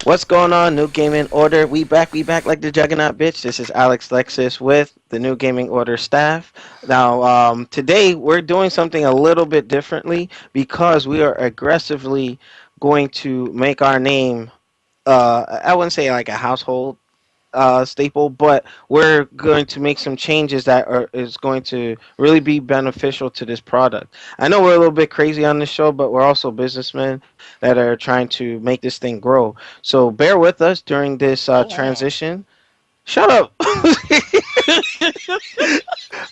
What's going on, New Gaming Order? We back like the Juggernaut bitch. This is Alex Lexus with the New Gaming Order staff. Now, today we're doing something a little bit differently because we are aggressively going to make our name, I wouldn't say like a household staple, but we're going to make some changes that is going to really be beneficial to this product. I know we're a little bit crazy on this show, but we're also businessmen that are trying to make this thing grow. So bear with us during this transition. Shut up.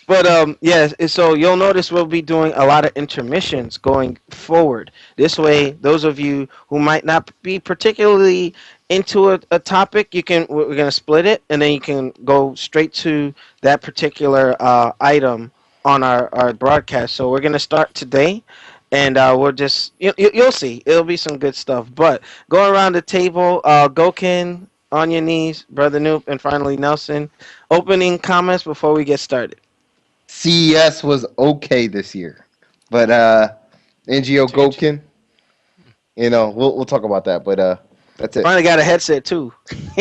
But yes, so you'll notice we'll be doing a lot of intermissions going forward. This way, those of you who might not be particularly into a topic, we're gonna split it, and then you can go straight to that particular item on our broadcast. So we're gonna start today, and we'll just you'll see it'll be some good stuff. But going around the table, Gokin on your knees, Brother Noop, and finally Nelson. Opening comments before we get started. CES was okay this year, but NGO Gokin, we'll talk about that. But that's it. Finally got a headset too.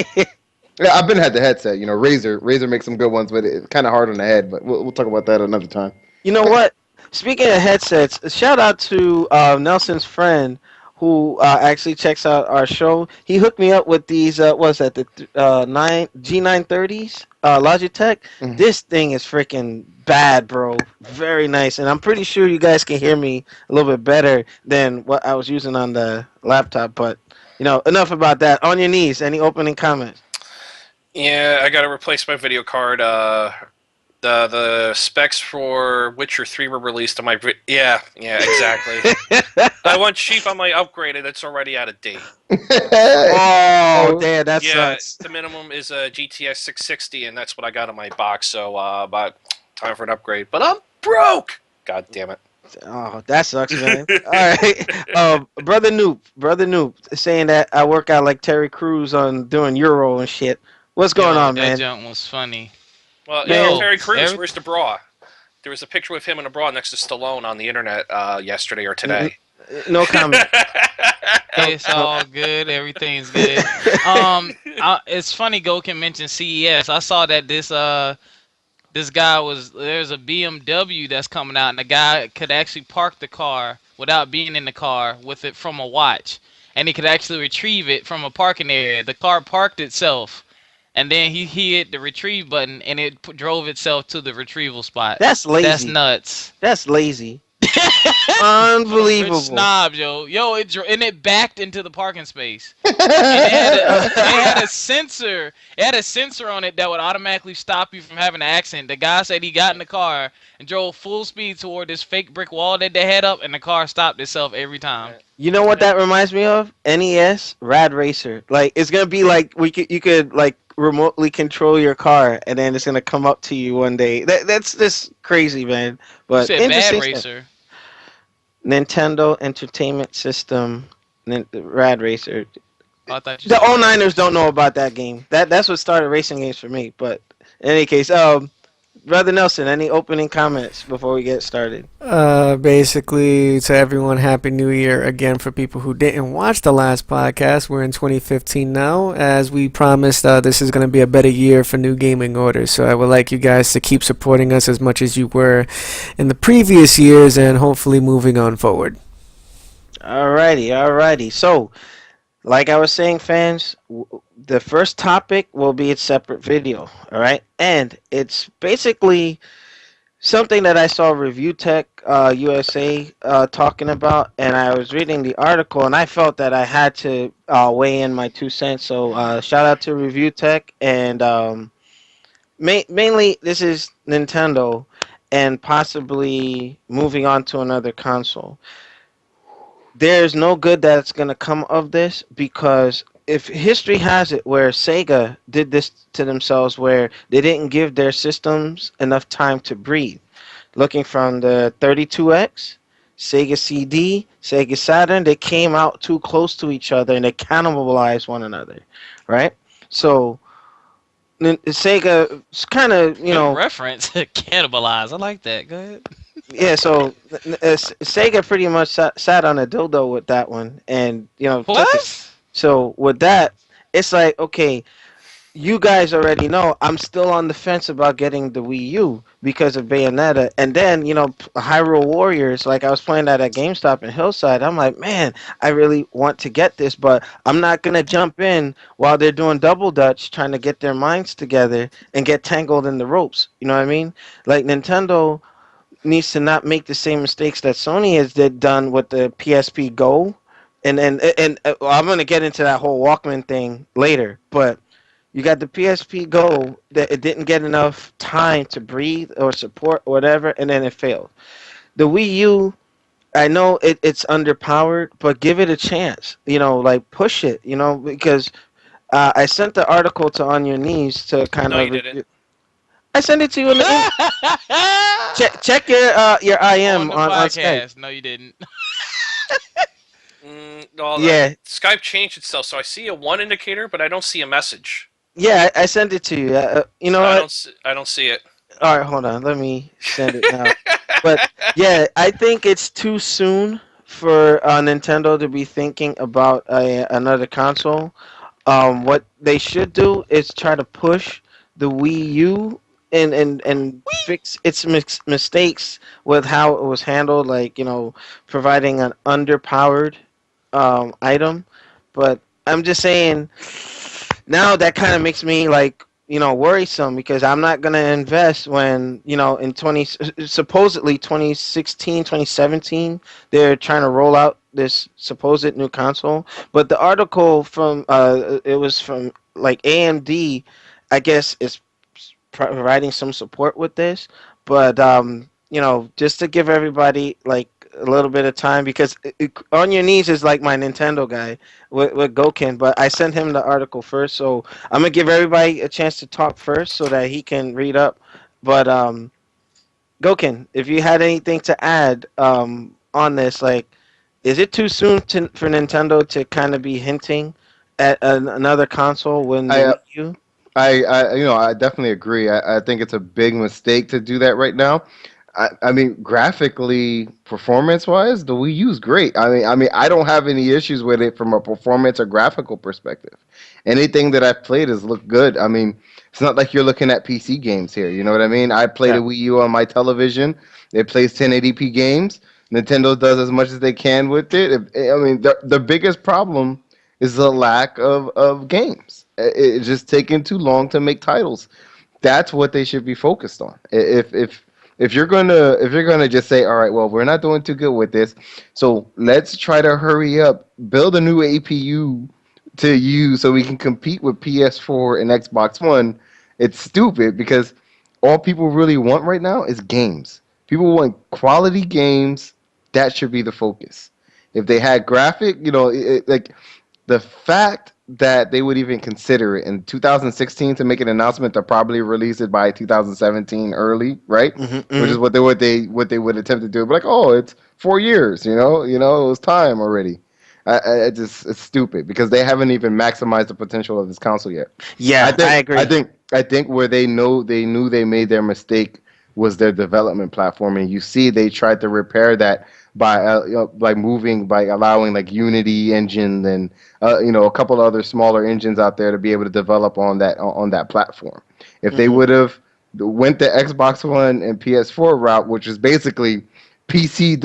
Yeah, I've been had the headset. Razer makes some good ones, but it's kind of hard on the head. But we'll talk about that another time. You know what? Speaking of headsets, shout out to Nelson's friend who actually checks out our show. He hooked me up with these. What's that? The G930s, Logitech. Mm-hmm. This thing is freaking bad, bro. Very nice, and I'm pretty sure you guys can hear me a little bit better than what I was using on the laptop. But enough about that. On your knees. Any opening comments? Yeah, I got to replace my video card. The specs for Witcher 3 were released on my... Yeah, exactly. I went cheap on my upgrade, and it's already out of date. Oh, damn, that sucks. The minimum is a GTX 660, and that's what I got on my box, so about time for an upgrade. But I'm broke! God damn it. Oh, that sucks, man. All right. Brother Noop, saying that I work out like Terry Crews on doing Euro and shit. What's going on, man? That jump was funny. Well, Terry Crews, where's the bra? There was a picture with him in a bra next to Stallone on the internet yesterday or today. No comment. It's all good. Everything's good. It's funny Gokin mentioned CES. I saw that this guy there's a BMW that's coming out, and the guy could actually park the car without being in the car with it from a watch. And he could actually retrieve it from a parking area. The car parked itself. And then he hit the retrieve button, and it drove itself to the retrieval spot. That's lazy. That's nuts. That's lazy. Unbelievable. Rich snobs, yo. It backed into the parking space. And it had a sensor. It had a sensor on it that would automatically stop you from having an accident. The guy said he got in the car and drove full speed toward this fake brick wall that they had up, and the car stopped itself every time. You know what that reminds me of? NES Rad Racer. Like, it's gonna be like you could like remotely control your car, and then it's gonna come up to you one day. That's just crazy, man. But you said Bad Racer. Nintendo Entertainment System, Rad Racer. Oh, the 09ers don't know about that game. That's what started racing games for me. But in any case, Brother Nelson, any opening comments before we get started? Basically, to everyone, Happy New Year again. For people who didn't watch the last podcast, we're in 2015 now. As we promised, this is going to be a better year for New Gaming Order. So I would like you guys to keep supporting us as much as you were in the previous years, and hopefully moving on forward. Alrighty. So, like I was saying, fans, the first topic will be a separate video, all right? And it's basically something that I saw Review Tech USA talking about, and I was reading the article, and I felt that I had to weigh in my 2 cents. So shout out to Review Tech, and mainly this is Nintendo and possibly moving on to another console. There's no good that's going to come of this, because if history has it where Sega did this to themselves, where they didn't give their systems enough time to breathe. Looking from the 32X, Sega CD, Sega Saturn, they came out too close to each other and they cannibalized one another, right? So Sega kind of, reference cannibalize. I like that. Go ahead. Yeah, so Sega pretty much sat on a dildo with that one, and what? So with that, it's like, okay, you guys already know I'm still on the fence about getting the Wii U because of Bayonetta. And then, Hyrule Warriors, like I was playing that at GameStop in Hillside. I'm like, man, I really want to get this, but I'm not going to jump in while they're doing double dutch trying to get their minds together and get tangled in the ropes. You know what I mean? Like Nintendo needs to not make the same mistakes that Sony has done with the PSP Go. And well, I'm going to get into that whole Walkman thing later, but you got the PSP Go that it didn't get enough time to breathe or support or whatever, and then it failed. The Wii U, I know it's underpowered, but give it a chance. Like push it. Because I sent the article to On Your Knees to kind No, of. you didn't. I sent it to you in the check your On IM the on Skype. podcast. No, you didn't. Well, Yeah, Skype changed itself, so I see a 1 indicator, but I don't see a message. yeah, I sent it to you. You know what? I don't see it. All right, hold on. Let me send it now. But yeah, I think it's too soon for Nintendo to be thinking about another console. What they should do is try to push the Wii U and fix its mistakes with how it was handled, like providing an underpowered item. But I'm just saying now that kind of makes me like worrisome because I'm not going to invest when in 20 supposedly 2016 2017 they're trying to roll out this supposed new console, but the article from it was from like AMD, I guess, is providing some support with this, but just to give everybody like a little bit of time because On Your Knees is like my Nintendo guy with Gokin, but I sent him the article first, so I'm gonna give everybody a chance to talk first so that he can read up. But Gokin, if you had anything to add on this, like, is it too soon for Nintendo to kind of be hinting at another console when the I Wii U? I definitely agree. I think it's a big mistake to do that right now. I mean, graphically, performance-wise, the Wii U is great. I mean, I don't have any issues with it from a performance or graphical perspective. Anything that I've played has looked good. I mean, it's not like you're looking at PC games here. You know what I mean? I play the Yeah. Wii U on my television. It plays 1080p games. Nintendo does as much as they can with it. I mean, the biggest problem is the lack of games. It's just taking too long to make titles. That's what they should be focused on. If you're gonna just say, all right, well, we're not doing too good with this, so let's try to hurry up, build a new APU to use so we can compete with PS4 and Xbox One. It's stupid because all people really want right now is games. People want quality games. That should be the focus. If they had graphic, like the fact that they would even consider it in 2016 to make an announcement to probably release it by 2017 early, right? Which is what they would attempt to do. But like, oh, it's 4 years, it was time already. It's stupid because they haven't even maximized the potential of this console yet. Yeah, I agree. I think where they knew they made their mistake was their development platform, and you see they tried to repair that by allowing like Unity engine and a couple other smaller engines out there to be able to develop on that platform. If they would have went the Xbox One and PS4 route, which is basically PC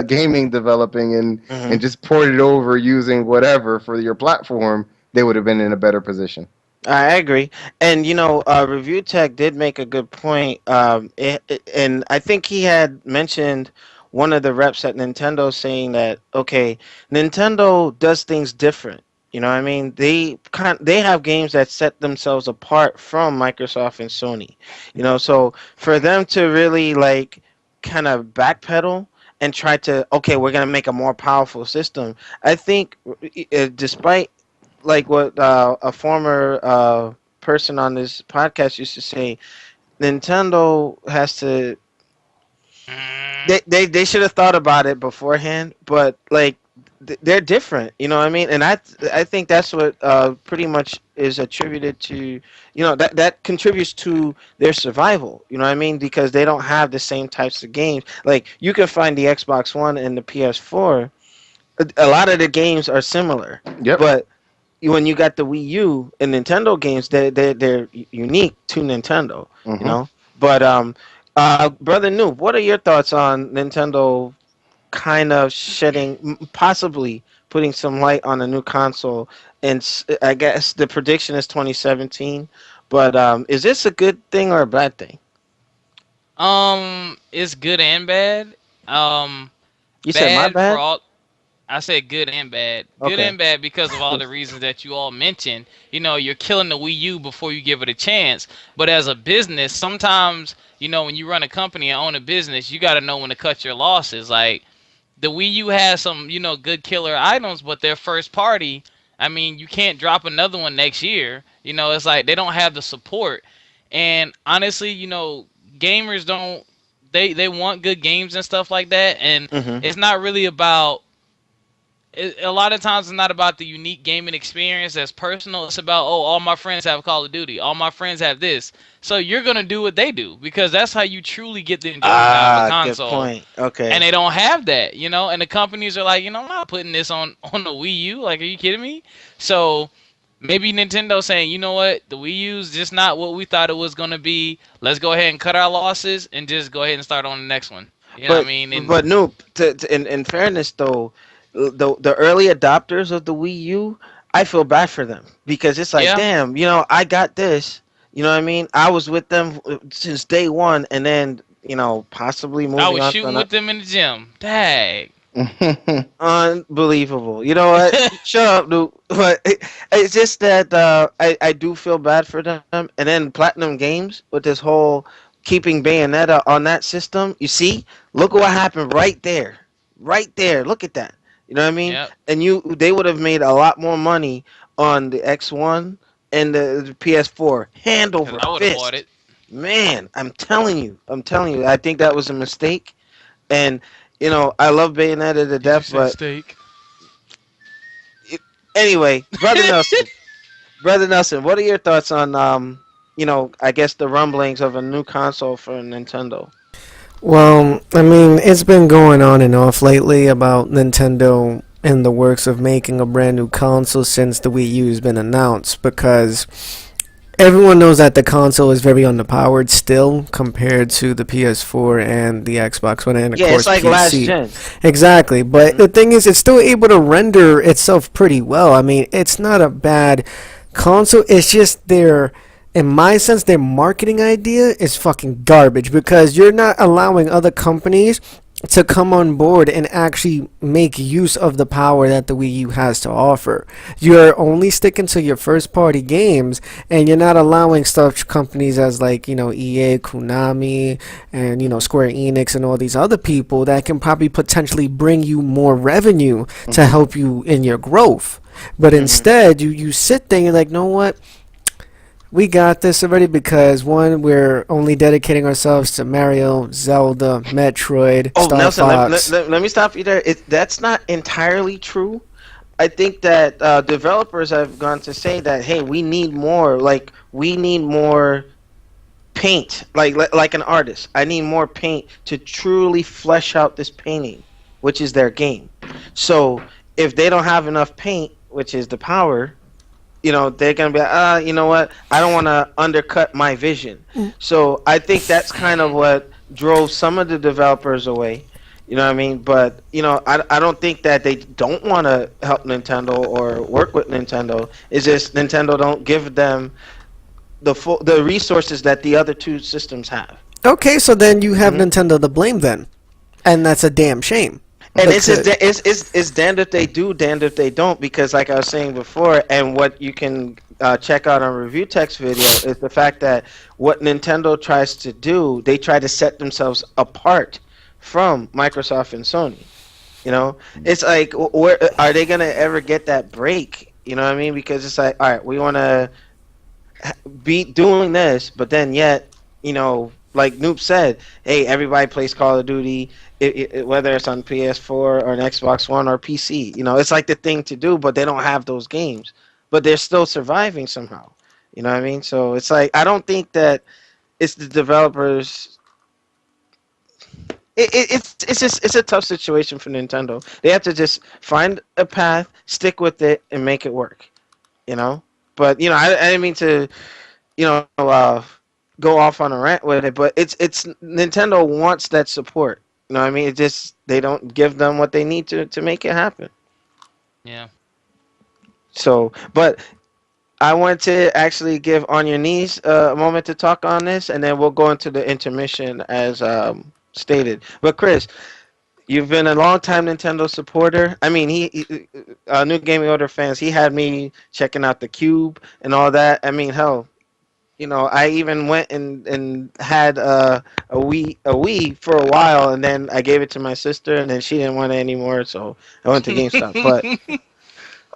gaming developing and just ported it over using whatever for your platform, they would have been in a better position. I agree, and Review Tech did make a good point. And I think he had mentioned one of the reps at Nintendo saying that okay, Nintendo does things different. You know what I mean? They have games that set themselves apart from Microsoft and Sony. So for them to really like kind of backpedal and try to okay, we're gonna make a more powerful system. I think, despite like what a former person on this podcast used to say, Nintendo has to. They should have thought about it beforehand, but like they're different. You know what I mean? And I think that's what pretty much is attributed to that contributes to their survival. You know what I mean? Because they don't have the same types of games. Like you can find the Xbox One and the PS4. A lot of the games are similar, Yep. but when you got the Wii U and Nintendo games, they're unique to Nintendo, you Mm-hmm. know. But brother Noob, what are your thoughts on Nintendo kind of shedding, possibly putting some light on a new console? And I guess the prediction is 2017. But is this a good thing or a bad thing? It's good and bad. Um, You said my Bad for bad. all. I said good and bad. Good Okay. and bad because of all the reasons that you all mentioned. You're killing the Wii U before you give it a chance. But as a business, sometimes, when you run a company and own a business, you got to know when to cut your losses. Like, the Wii U has some, good killer items, but they're first party. I mean, you can't drop another one next year. It's like they don't have the support. And honestly, gamers don't they want good games and stuff like that. And Hmm. it's not really about a lot of times it's not about the unique gaming experience that's personal. It's about, oh, all my friends have Call of Duty, all my friends have this, so you're gonna do what they do because that's how you truly get the enjoyment out of a Good console. point. Okay. And they don't have that, and the companies are like, I'm not putting this on the Wii U. Like, are you kidding me? So maybe Nintendo saying, you know what, the Wii U's just not what we thought it was gonna be. Let's go ahead and cut our losses and just go ahead and start on the next one. You know what I But mean? And Noob, in fairness though, the early adopters of the Wii U, I feel bad for them because it's like, yeah, damn, I got this. You know what I mean? I was with them since day one, and then possibly I moving was on to shooting with them in the gym. Dang. unbelievable. You know what? Shut up, dude. But it's just that I do feel bad for them. And then Platinum Games with this whole keeping Bayonetta on that system. You see, look at what happened right there, right there. Look at that. You know what I mean? Yep. And they would have made a lot more money on the X1 and the PS4, hand Because over I would have bought fist. it. Man, I'm telling you, I think that was a mistake. And I love Bayonetta to Did you death, say but steak? anyway, brother Nelson, brother Nelson, what are your thoughts on I guess the rumblings of a new console for Nintendo? Well, I mean, it's been going on and off lately about Nintendo in the works of making a brand new console since the Wii U has been announced because everyone knows that the console is very underpowered still compared to the PS4 and the Xbox One and of Yeah, it's course like last PC. gen. Exactly, but Hmm. the thing is, it's still able to render itself pretty well. I mean, it's not a bad console. It's just in my sense, their marketing idea is fucking garbage because you're not allowing other companies to come on board and actually make use of the power that the Wii U has to offer. You're only sticking to your first party games and you're not allowing such companies as like, EA, Konami, and Square Enix and all these other people that can probably potentially bring you more revenue to Mhm. help you in your growth. But Hmm. instead, you sit there and you're like, know what? We got this already because one, we're only dedicating ourselves to Mario, Zelda, Metroid, Oh, Star Nelson, Fox. let me stop you there. That's not entirely true. I think that developers have gone to say that, hey, we need more paint, like an artist. I need more paint to truly flesh out this painting, which is their game. So if they don't have enough paint, which is the power, they're gonna be like, you know what? I don't want to undercut my vision. So I think that's kind of what drove some of the developers away. You know what I mean? But I don't think that they don't want to help Nintendo or work with Nintendo. It's just Nintendo don't give them the resources that the other two systems have. Okay, so then you have Hmm. Nintendo to blame then, and that's a damn shame. And it's Because just, it's damned if they do, damned if they don't. Because like I was saying before, and what you can check out on Review Tech's video is the fact that what Nintendo tries to do, they try to set themselves apart from Microsoft and Sony. It's like, where are they gonna ever get that break? You know what I mean? Because it's like, all right, we want to be doing this, but then yet, like Noob said, hey, everybody plays Call of Duty, whether it's on PS4 or an Xbox One or PC. It's like the thing to do, but they don't have those games, but they're still surviving somehow. You know what I mean? So it's like I don't think that it's the developers. It's a tough situation for Nintendo. They have to just find a path, stick with it, and make it work. you know. But I didn't mean to, go off on a rant with it. But it's Nintendo wants that support. You know what I mean? It just they don't give them what they need to make it happen. Yeah. So, but I want to actually give On Your Knees a moment to talk on this, and then we'll go into the intermission as stated. But Chris, you've been a long time Nintendo supporter. I mean, New Gaming Order fans, he had me checking out the Cube and all that. I mean, hell, I even went and had a Wii for a while, and then I gave it to my sister, and then she didn't want it anymore, so I went to GameStop.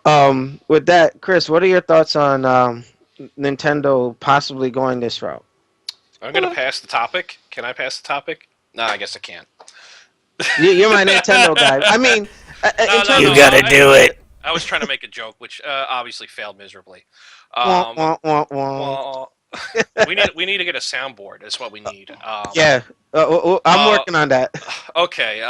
But with that, Chris, what are your thoughts on Nintendo possibly going this route? I'm going to pass the topic. Can I pass the topic? No, I guess I can't. You're my Nintendo guy. I mean, You gotta do it. I was trying to make a joke, which obviously failed miserably. Wah, wah, wah, wah. We need to get a soundboard. That's what we need. Yeah, I'm working on that. Okay.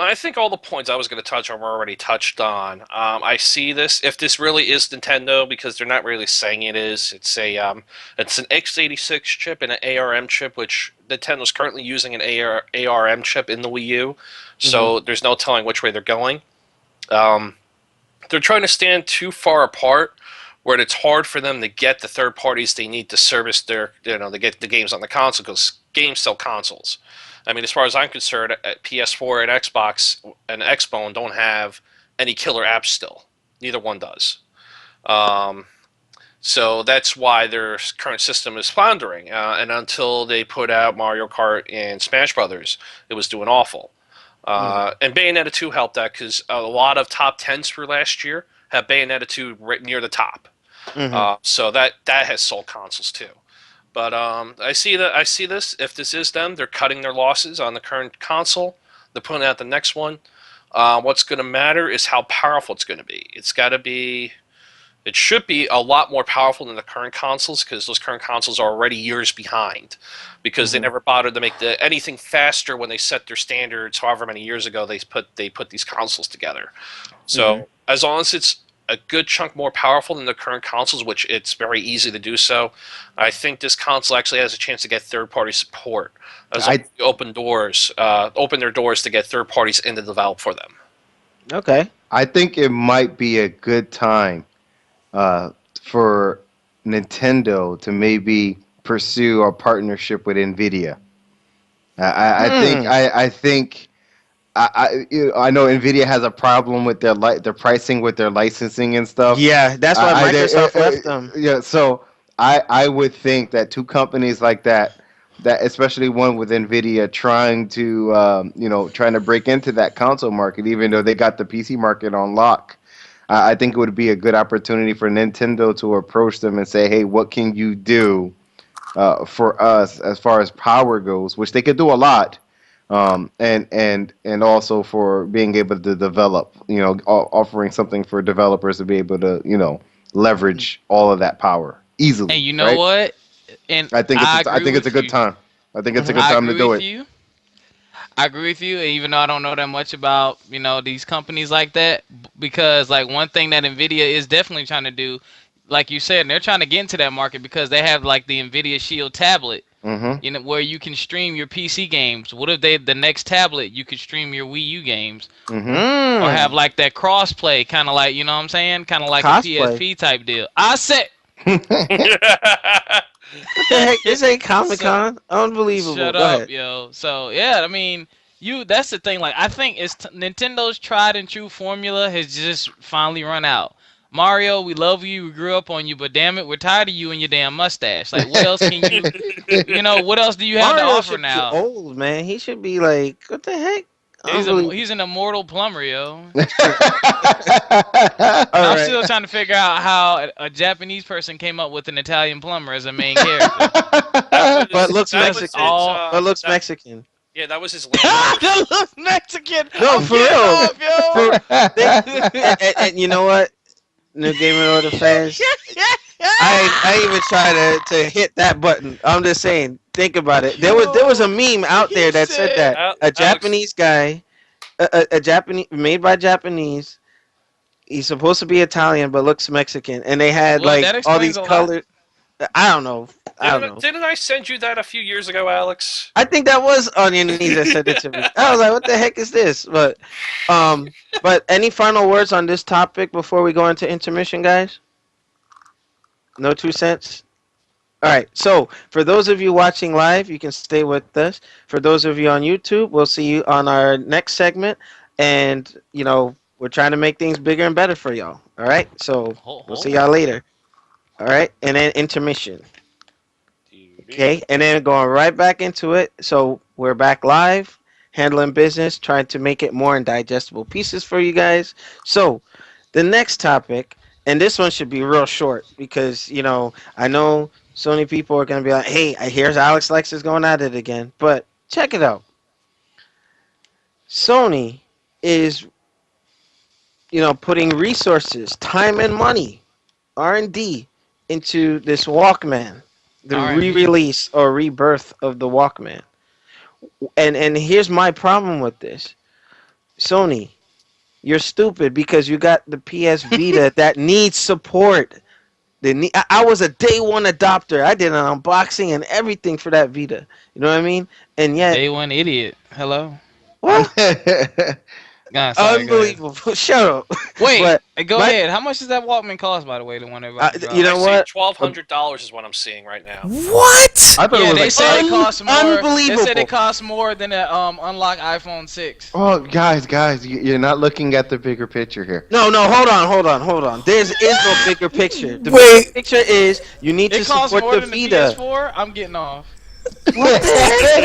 I think all the points I was going to touch on were already touched on. I see this. If this really is Nintendo, because they're not really saying it is, it's an x86 chip and an ARM chip, which Nintendo's currently using an ARM chip in the Wii U. So there's no telling which way they're going. They're trying to stand too far apart, where it's hard for them to get the third parties they need to service to get the games on the console, because games sell consoles. I mean, as far as I'm concerned, PS4 and Xbox and Xbone don't have any killer apps still. Neither one does. So that's why their current system is floundering. And until they put out Mario Kart and Smash Brothers, it was doing awful. And Bayonetta 2 helped that, because a lot of top 10s for last year have Bayonetta 2 right near the top. So that has sold consoles too. But I see this. If this is them, they're cutting their losses on the current console. They're putting out the next one. What's going to matter is how powerful it's going to be. It should be a lot more powerful than the current consoles, because those current consoles are already years behind, because they never bothered to make anything faster when they set their standards. However many years ago they put these consoles together. So as long as it's a good chunk more powerful than the current consoles, which it's very easy to do so, I think this console actually has a chance to get third-party support. Open their doors to get third parties in to develop for them. Okay. I think it might be a good time for Nintendo to maybe pursue a partnership with NVIDIA. I think I know NVIDIA has a problem with their pricing with their licensing and stuff. Yeah, that's why Microsoft left them. Yeah, so I would think that two companies like that especially one with NVIDIA trying to break into that console market, even though they got the PC market on lock. I think it would be a good opportunity for Nintendo to approach them and say, hey, what can you do for us as far as power goes, which they could do a lot. And also for being able to develop, offering something for developers to be able to, leverage all of that power easily. And you know what? And I think it's a good time. I think it's a good time to do it. I agree with you, even though I don't know that much about, these companies like that, because like one thing that NVIDIA is definitely trying to do, like you said, they're trying to get into that market because they have like the NVIDIA Shield tablet. Where you can stream your PC games. What if the next tablet you could stream your Wii U games, or have like that cross-play, kind of like, you know what I'm saying, kind of like Cosplay. a PSP type deal. I said. What the heck? This ain't Comic-Con. Unbelievable. Shut Go up, ahead. yo. So yeah, I mean, that's the thing. Like, I think it's Nintendo's tried and true formula has just finally run out. Mario, we love you. We grew up on you, but damn it, we're tired of you and your damn mustache. Like, what else can you? What else do you have Mario to offer should now? be old, man. He should be like, what the heck? He's an immortal plumber, yo. All I'm right. still trying to figure out how a Japanese person came up with an Italian plumber as a main character. But looks That was Mexican. his, But looks Mexican. Yeah, that was his That looks Mexican. No, I'm for getting real. off, yo. And you know what? New Gaming Order fans, I even try to hit that button. I'm just saying, think about it. There was a meme out there that said that a Japanese guy, a Japanese made by Japanese, He's supposed to be Italian, but looks Mexican, and they had Well, that like all explains these a lot. colors. I don't know. I don't know. Didn't I send you that a few years ago, Alex? I think that was on your knees that said it to me. I was like, "What the heck is this?" But any final words on this topic before we go into intermission, guys? No 2 cents. All right. So for those of you watching live, you can stay with us. For those of you on YouTube, we'll see you on our next segment, and we're trying to make things bigger and better for y'all. All right. So we'll see y'all later. All right, and then intermission. Okay, and then going right back into it. So we're back live, handling business, trying to make it more in digestible pieces for you guys. So the next topic, and this one should be real short because I know Sony people are gonna be like, "Hey, I hear Alex Lexus going at it again," but check it out. Sony is, putting resources, time, and money, R&D, into this Walkman, the R&D. re-release or rebirth of the Walkman. And here's my problem with this. Sony, you're stupid because you got the PS Vita that needs support. I was a day one adopter. I did an unboxing and everything for that Vita. You know what I mean? And yet, Day one idiot. Hello. what? Nah, sorry, go ahead. Unbelievable. Shut up. Wait, But go ahead. How much does that Walkman cost, by the way? The one everybody dropped? you know what? $1,200 is what I'm seeing right now. What? I thought Yeah, it they was said like, it costs more. Unbelievable. They said it costs more than a unlocked iPhone 6. oh, guys, you're not looking at the bigger picture here. No, hold on. There is no bigger picture. The Wait. bigger picture is you need to It costs support more the than the Vita. PS4. I'm getting off. What the heck?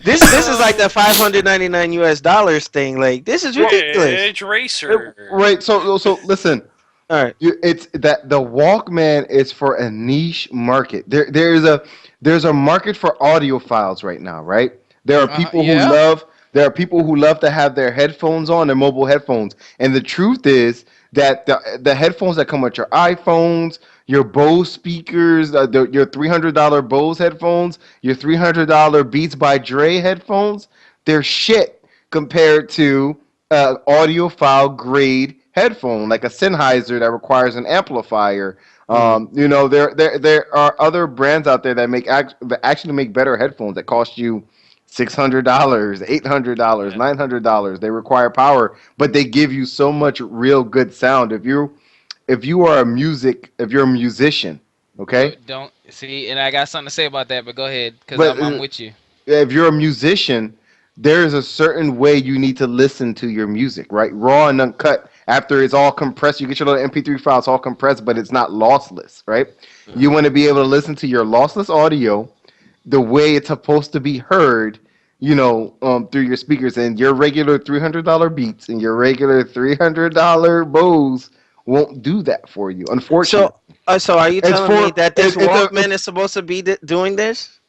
This is like the $599 thing. Like, this is ridiculous. Ridge Racer. Right. So listen. All right. It's that the Walkman is for a niche market. There's a market for audiophiles right now, right? There are people yeah. who love to have their headphones on, their mobile headphones. And the truth is that the headphones that come with your iPhones, your Bose speakers, your $300 Bose headphones, your $300 Beats by Dre headphones, they're shit compared to audiophile grade headphone like a Sennheiser that requires an amplifier. There are other brands out there that actually make better headphones that cost you $600, $800, $900. They require power, but they give you so much real good sound. If you're a musician, okay? Don't see, and I got something to say about that, but go ahead, because But, I'm with you. If you're a musician, there is a certain way you need to listen to your music, right? Raw and uncut. After it's all compressed, you get your little MP3 file, it's all compressed, but it's not lossless, right? Mm-hmm. You want to be able to listen to your lossless audio the way it's supposed to be heard, through your speakers. And your regular $300 Beats and your regular $300 Bose won't do that for you, unfortunately. So are you telling me that this Walkman is supposed to be doing this?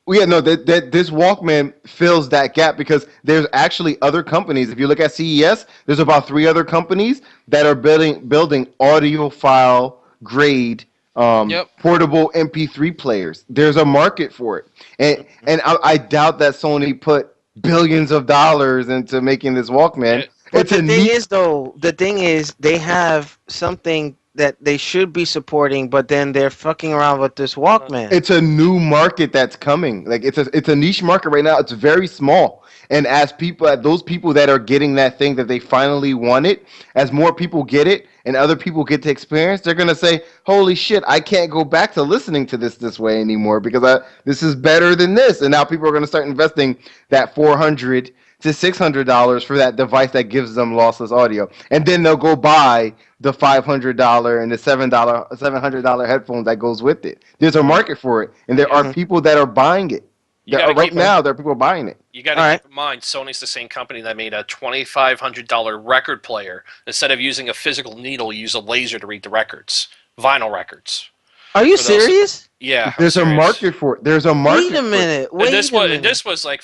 Yeah, no, that this Walkman fills that gap because there's actually other companies. If you look at CES, there's about 3 other companies that are building audiophile grade portable MP3 players. There's a market for it, and I doubt that Sony put billions of dollars into making this Walkman. But the thing is, they have something that they should be supporting, but then they're fucking around with this Walkman. It's a new market that's coming. Like it's a niche market right now. It's very small. And as those people that are getting that thing that they finally wanted, as more people get it and other people get to experience, they're gonna say, "Holy shit, I can't go back to listening to this way anymore because this is better than this." And now people are gonna start investing that $400 to $600 for that device that gives them lossless audio, and then they'll go buy the $500 and the $700 headphones that goes with it. There's a market for it, and there are people that are buying it. There are people buying it. You got to keep in mind, Sony's the same company that made a $2,500 record player. Instead of using a physical needle, use a laser to read the records, vinyl records. Are you serious? Yeah. There's a market for it. There's a market. Wait a minute. This was like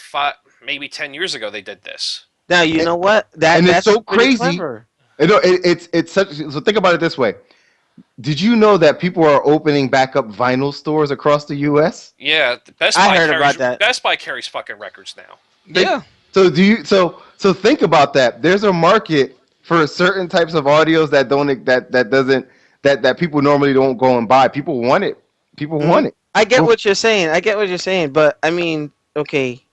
maybe 10 years ago they did this. Now you know what? That's so crazy. Clever. It's such. So think about it this way. Did you know that people are opening back up vinyl stores across the U.S.? Yeah, I heard about that. Best Buy carries fucking records now. Yeah. So So think about that. There's a market for certain types of audios that don't that doesn't that people normally don't go and buy. People want it. People want it. I get what you're saying. I get what you're saying, but I mean, okay,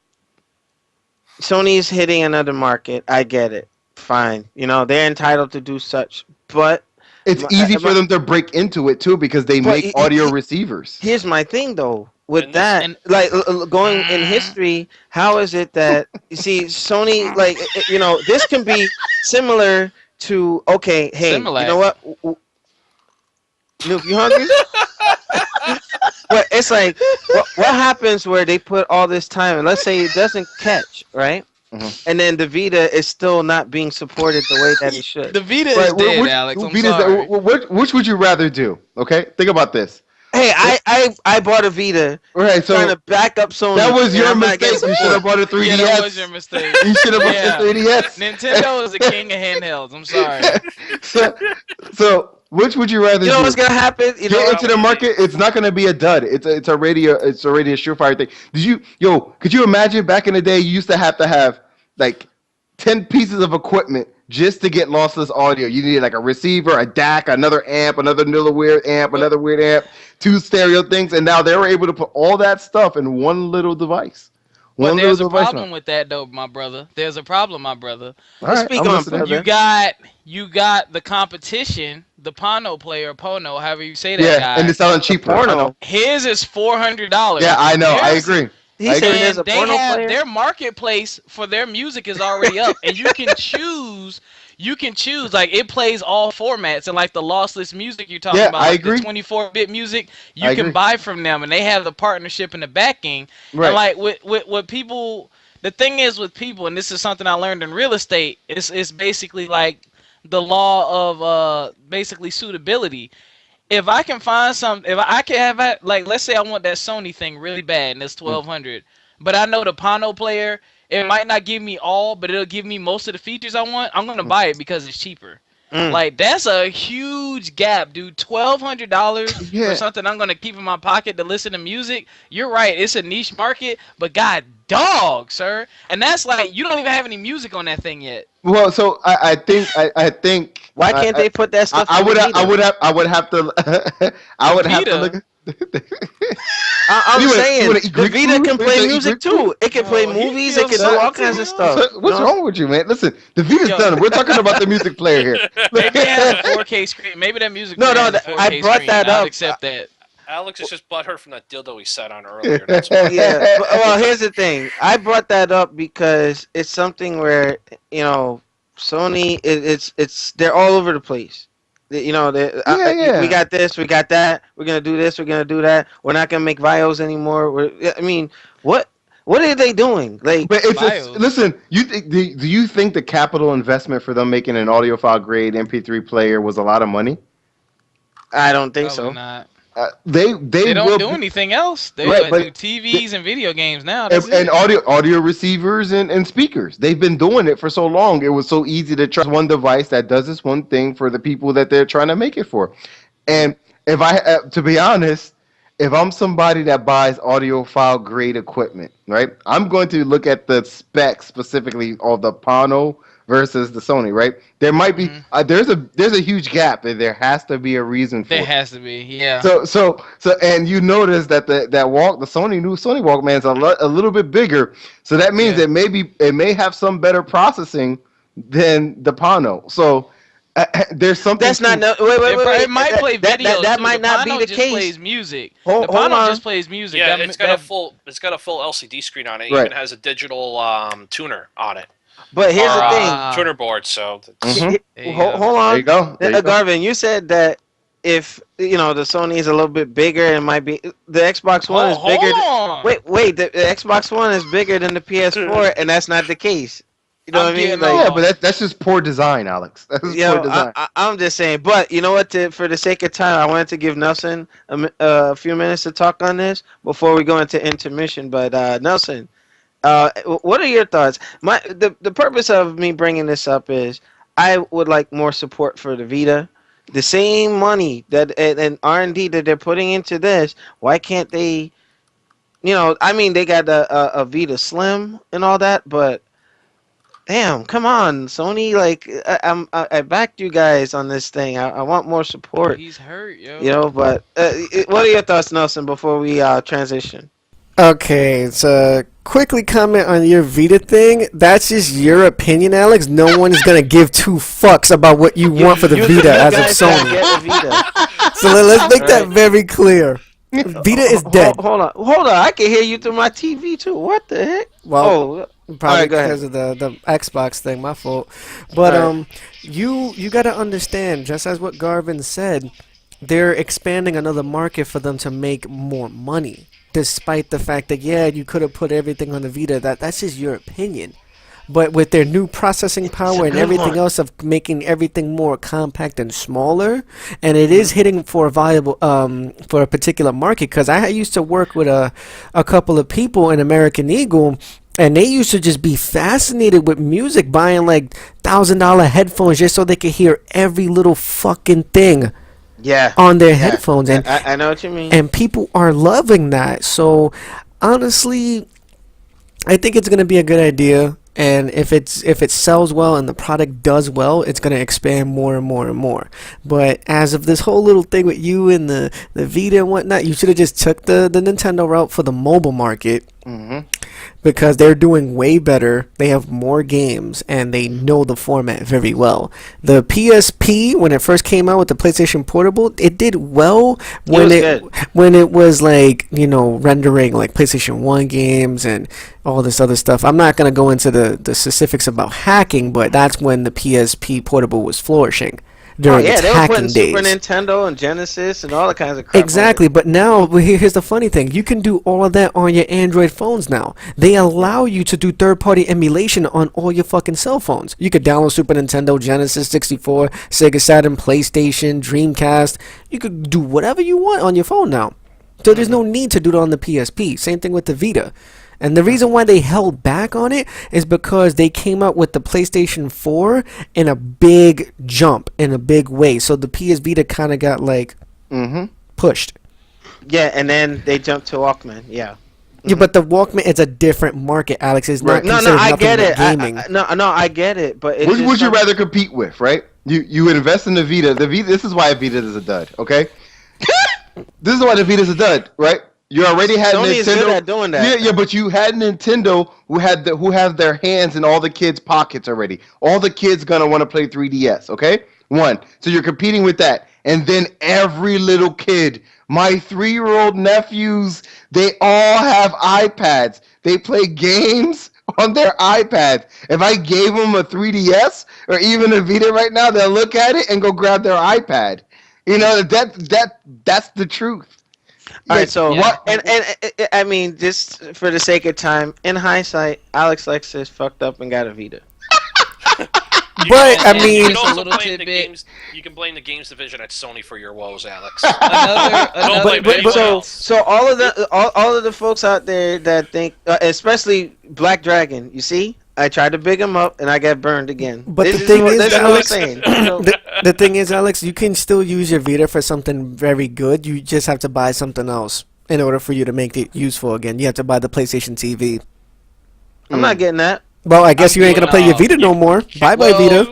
Sony's hitting another market. I get it. Fine. You know, they're entitled to do such, but It's easy for them to break into it too because they make audio receivers. Here's my thing though. With And that, and- like going in history, how is it that you see Sony? Like you know, this can be similar to okay, hey, Similar. you know what? Nuke, you hungry? But it's like, what happens where they put all this time, and let's say it doesn't catch, right? Mhm. And then the Vita is still not being supported the way that it should. The Vita is Right, dead, which- Alex. I'm Vita's- sorry. which would you rather do? Okay, think about this. Hey, I bought a Vita All right, so trying to back up Sony. that was and your I'm not mistake. getting You should have bought a 3DS. Yeah, that was your mistake. You should have bought Yeah. the 3DS. Nintendo is the king of handhelds. I'm sorry. So which would you rather You know do? what's gonna happen? You know, Get into the market. It's not going to be a dud. It's already a surefire thing. Could you imagine back in the day you used to have like 10 pieces of equipment just to get lossless audio. You needed like a receiver, a DAC, another amp, another weird amp, another weird amp, 2 stereo things, and now they were able to put all that stuff in one little device. But One there's a little device. problem with that, though, my brother. There's a problem, my brother. All right, Speak I'm on, listening. brother. You got the competition, the Pono player, Pono, however you say that Yeah, guy. and it's selling cheaper. I know. porno. His is $400. Yeah, I know. I Theirs- agree. He I said agree. there's a And they porno have player. their marketplace for their music is already up, and you can choose. You can choose, like, it plays all formats, and like the lossless music you're talking Yeah, about, I like agree. the 24-bit music, you I can agree. buy from them, and they have the partnership and the backing. Right. And like with people, the thing is with people, and this is something I learned in real estate, it's basically like the law of basically suitability. If I can find something, if I can have that, like, let's say I want that Sony thing really bad and it's 1200, but I know the Pono player, it might not give me all, but it'll give me most of the features I want, I'm gonna buy it because it's cheaper. Like, that's a huge gap, dude. $1,200 Yeah. for something I'm gonna keep in my pocket to listen to music. You're right, it's a niche market, but god dog, sir. And that's like, you don't even have any music on that thing yet. Well, so I think Why can't they put that stuff? I in would the have Vita? I would have to I would have to Vita? look. I'm You wanna- saying you wanna the eat Greek Vita food? can You play wanna eat music Greek food? too. It can play Oh, he movies. It can feels do all salty, kinds of bro. stuff. What's you know? wrong with you, man? Listen, the Vita's Yo. done. We're talking about the music player here. Maybe it has a 4K screen. Maybe that music No, player no, has a 4K I brought screen. that I'll up. accept that. Alex is just butthurt from that dildo he sat on earlier. That's why. Yeah. Well, here's the thing. I brought that up because it's something where you know Sony. It's they're all over the place. You know, Yeah. we got this, we got that. We're gonna do this, we're gonna do that. We're not gonna make vios anymore. I mean, what are they doing? Like, But it's Bios. listen. Do you think the capital investment for them making an audiophile grade MP3 player was a lot of money? I don't think Probably so. not. They They don't will do anything else. They Right, but do TVs and video games now. That's and it. audio receivers and speakers. They've been doing it for so long. It was so easy to trust one device that does this one thing for the people that they're trying to make it for. And if to be honest, if I'm somebody that buys audiophile grade equipment, right, I'm going to look at the specs specifically of the Pono versus the Sony, right? There might be there's a huge gap, and there has to be a reason for There it. has to be, yeah. So, and you notice that the new Sony Walkman is a little bit bigger. So that means Yeah. it may have some better processing than the Pono. So there's something. That's not no. Wait. It might play video. That too. might The not Pono be the just case. plays music. Hold The Pono on. just plays music. Yeah, That- it's got that- a full LCD screen on it. It Right. even has a digital tuner on it. But here's Or, the thing. tuner board. So that's, Mhm. There you Hold go. on. There you go. There you go. Garvin, you said that if you know the Sony is a little bit bigger, it might be the Xbox One is bigger. Hold on. Wait, the Xbox One is bigger than the PS4, and that's not the case. You know I'm what I mean? getting Like, all- Yeah, but that's just poor design, Alex. That's just yo, poor design. I'm just saying. But you know what? For the sake of time, I wanted to give Nelson a few minutes to talk on this before we go into intermission. But Nelson, what are your thoughts? The purpose of me bringing this up is I would like more support for the Vita. The same money that and R&D that they're putting into this, why can't they? You know, I mean, they got a Vita Slim and all that, but Damn, come on, Sony. Like, I backed you guys on this thing. I want more support. He's hurt, You yo. know, but what are your thoughts, Nelson? Before we transition. Okay, so quickly comment on your Vita thing. That's just your opinion, Alex. No one is gonna give two fucks about what you want for the Vita as of guys gotta Sony. get a Vita. So let's make that Right. very clear. Vita is dead. Hold on. I can hear you through my TV too. What the heck? Well, probably alright, go ahead. because of the Xbox thing. My fault. But Alright. you gotta understand, just as what Garvin said, they're expanding another market for them to make more money. Despite the fact that yeah, you could have put everything on the Vita. That's just your opinion. But with their new processing power and good everything one. else of making everything more compact and smaller, and it is hitting for a viable for a particular market. Because I used to work with a couple of people in American Eagle, and they used to just be fascinated with music, buying like $1,000 headphones just so they could hear every little fucking thing Yeah. on their Yeah. headphones, and I know what you mean. people are loving that. So honestly, I think it's gonna be a good idea, and if it sells well and the product does well, it's gonna expand more and more and more. But as of this whole little thing with you and the Vita and whatnot, you should have just took the Nintendo route for the mobile market. Hmm. Because they're doing way better. They have more games and they know the format very well. The PSP, when it first came out with the PlayStation Portable, it did well when was it good. when it was like, rendering like PlayStation 1 games and all this other stuff. I'm not going to go into the specifics about hacking, but that's when the PSP Portable was flourishing during its They were hacking putting days. Super Nintendo and Genesis and all the kinds of crap. on Exactly, but now here's the funny thing. You can do all of that on your Android phones now. They allow you to do third-party emulation on all your fucking cell phones. You could download Super Nintendo, Genesis 64, Sega Saturn, PlayStation, Dreamcast. You could do whatever you want on your phone now. So there's no need to do it on the PSP. Same thing with the Vita. And the reason why they held back on it is because they came out with the PlayStation 4 in a big jump, in a big way. So the PS Vita kind of got like Hmm. pushed. it. Yeah, and then they jumped to Walkman. Yeah. Yeah, but the Walkman is a different market, Alex. It's not Right. No, considered I nothing get but it. gaming. No, I get it. But it's Which just would you some- rather compete with, right? You invest in the Vita. The Vita. This is why Vita is a dud. Okay. This is why the Vita is a dud, right? You already had Sony Nintendo. is good at doing that. Yeah, but you had Nintendo who have their hands in all the kids' pockets already. All the kids gonna want to play 3DS. Okay, one. So you're competing with that, and then every little kid, my 3-year-old nephews, they all have iPads. They play games on their iPads. If I gave them a 3DS or even a Vita right now, they'll look at it and go grab their iPad. You know that's the truth. All right, so Yeah. what? And I mean, just for the sake of time, in hindsight, Alex Lexus fucked up and got a Vita. But, I You mean- can also A little blame the tidbit. games. You can blame the games division at Sony for your woes, Alex. Another, Don't blame But anyone so else. so all of the folks out there that think, especially Black Dragon, you see, I tried to big him up and I got burned again. But This the thing what, is, this what I'm Alex, saying. You know? the thing is, Alex, you can still use your Vita for something very good. You just have to buy something else in order for you to make it useful again. You have to buy the PlayStation TV. I'm not getting that. Well, I guess I'm you ain't gonna doing, play your Vita no more. Bye bye well, Vita.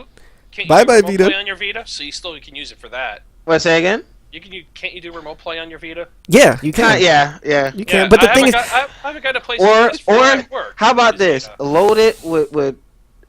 Can't you Bye-bye, do remote Vita. play on your Vita? So you still can use it for that. What, say again? Can't you do remote play on your Vita? Yeah, you can. Yeah. You can. But the thing is, I haven't got a place. Or how about this? Load it with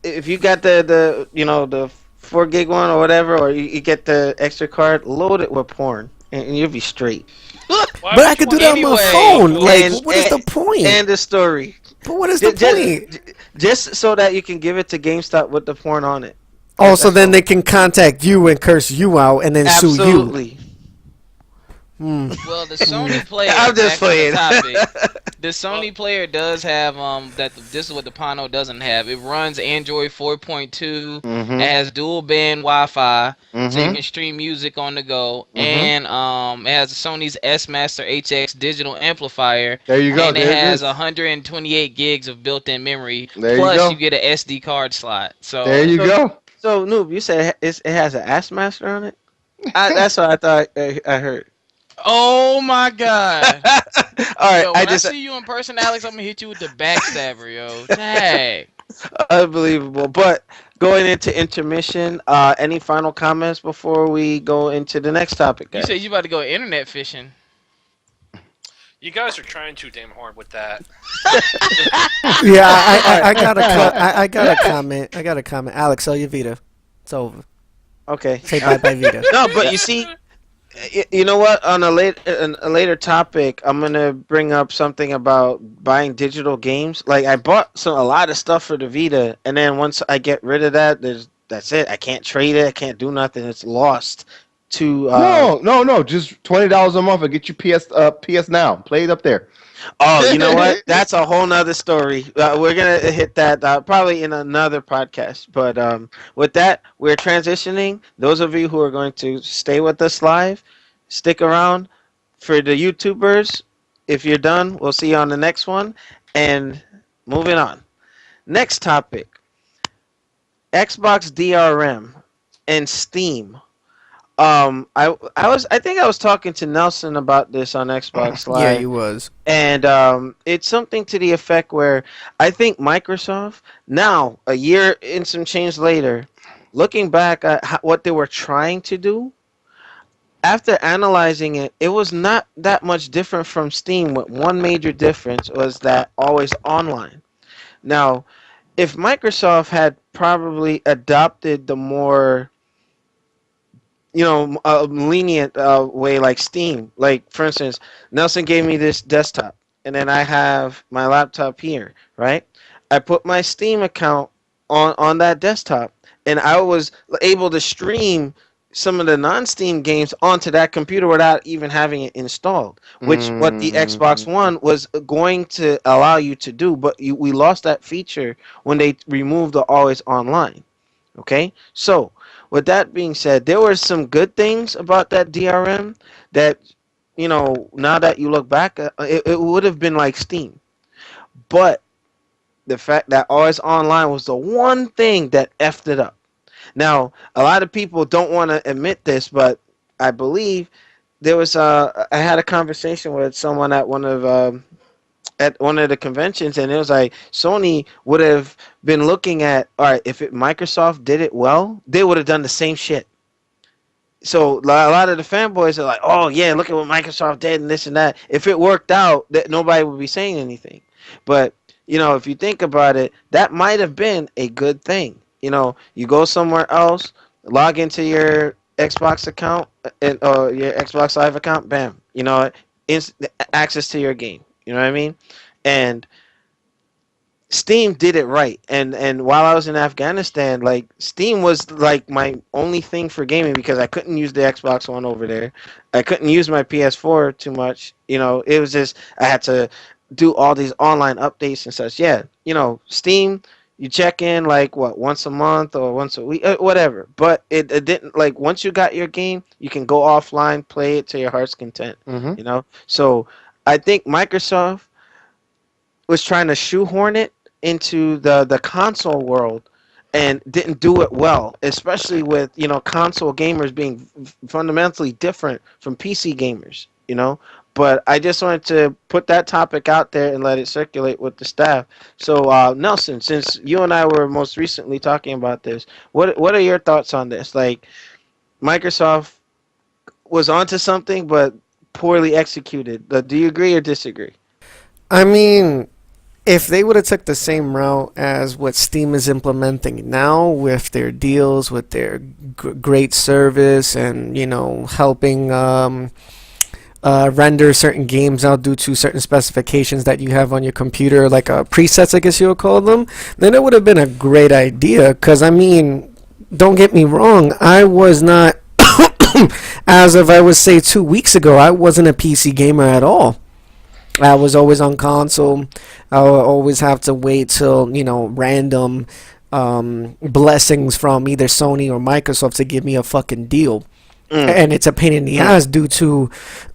if you got the the 4 gig one or whatever, or you get the extra card, load it with porn, and you'll be straight. but I could do that on my Anyway, phone. Like, and- what is the point? And the story. But what is the point? Just so that you can give it to GameStop with the porn on it. Also, then they can contact you and curse you out and then sue you. Absolutely. Well, the Sony player. I'm just back on the playing. topic, the Sony player does have this is what the Pano doesn't have. It runs Android 4.2. Mhm. It has dual band Wi-Fi, so you Mhm. can stream music on the go. And it has Sony's S Master HX digital amplifier. There you go. And it There has is. 128 gigs of built-in memory. There you Plus, go. you get an SD card slot. So There you go. So, Noob, you said it has an Ass Master on it? That's what I thought I heard. Oh my God! All right, Yo, I when just see you in person, Alex, I'm gonna hit you with the backstabber, yo. Dang. Unbelievable. But going into intermission, any final comments before we go into the next topic, You said guys? you about to go internet fishing. You guys are trying too damn hard with that. Yeah, I got a comment. I got a comment. Alex, sell your Vita. It's over. Okay. Say bye bye Vita. No, but you see, you know what? On a later topic, I'm gonna bring up something about buying digital games. Like I bought a lot of stuff for the Vita, and then once I get rid of that, that's it. I can't trade it. I can't do nothing. It's lost to. No. Just $20 a month and get your PS Now. Play it up there. Oh, you know what? That's a whole nother story. We're gonna hit that probably in another podcast. But with that, we're transitioning. Those of you who are going to stay with us live, stick around. For the YouTubers, if you're done, we'll see you on the next one. And moving on. Next topic: Xbox DRM and Steam. I think I was talking to Nelson about this on Xbox Live. Yeah, you was. And it's something to the effect where I think Microsoft, now, a year and some change later, looking back at what they were trying to do, after analyzing it, it was not that much different from Steam. With one major difference was that always online. Now, if Microsoft had probably adopted the more lenient way like Steam. Like, for instance, Nelson gave me this desktop, and then I have my laptop here, right? I put my Steam account on that desktop, and I was able to stream some of the non-Steam games onto that computer without even having it installed, which what the Xbox One was going to allow you to do, but we lost that feature when they removed the always online. Okay? So, with that being said, there were some good things about that DRM that, now that you look back, it would have been like Steam. But the fact that always online was the one thing that effed it up. Now, a lot of people don't want to admit this, but I believe there was I had a conversation with someone at one of the conventions, and it was like Sony would have been looking at, all right, if Microsoft did it well, they would have done the same shit. So a lot of the fanboys are like, oh yeah, look at what Microsoft did and this and that. If it worked out, that nobody would be saying anything. But if you think about it, that might have been a good thing. You go somewhere else, log into your Xbox account and your Xbox Live account, bam, access to your game. You know what I mean? And Steam did it right. And while I was in Afghanistan, like, Steam was like my only thing for gaming because I couldn't use the Xbox One over there. I couldn't use my PS4 too much. It was just I had to do all these online updates and such. Yeah, Steam, you check in like once a month or once a week, whatever. But it didn't, like, once you got your game, you can go offline, play it to your heart's content. So I think Microsoft was trying to shoehorn it into the console world and didn't do it well, especially with console gamers being fundamentally different from PC gamers. But I just wanted to put that topic out there and let it circulate with the staff. So Nelson, since you and I were most recently talking about this, what are your thoughts on this? Like, Microsoft was onto something, but poorly executed. Do you agree or disagree? I mean, if they would have took the same route as what Steam is implementing now with their deals, with their great service, and helping render certain games out due to certain specifications that you have on your computer, like presets, I guess you would call them, then it would have been a great idea. Because I mean, don't get me wrong, I was not, as of I would say 2 weeks ago, I wasn't a PC gamer at all. I was always on console. I would always have to wait till random blessings from either Sony or Microsoft to give me a fucking deal. And it's a pain in the ass due to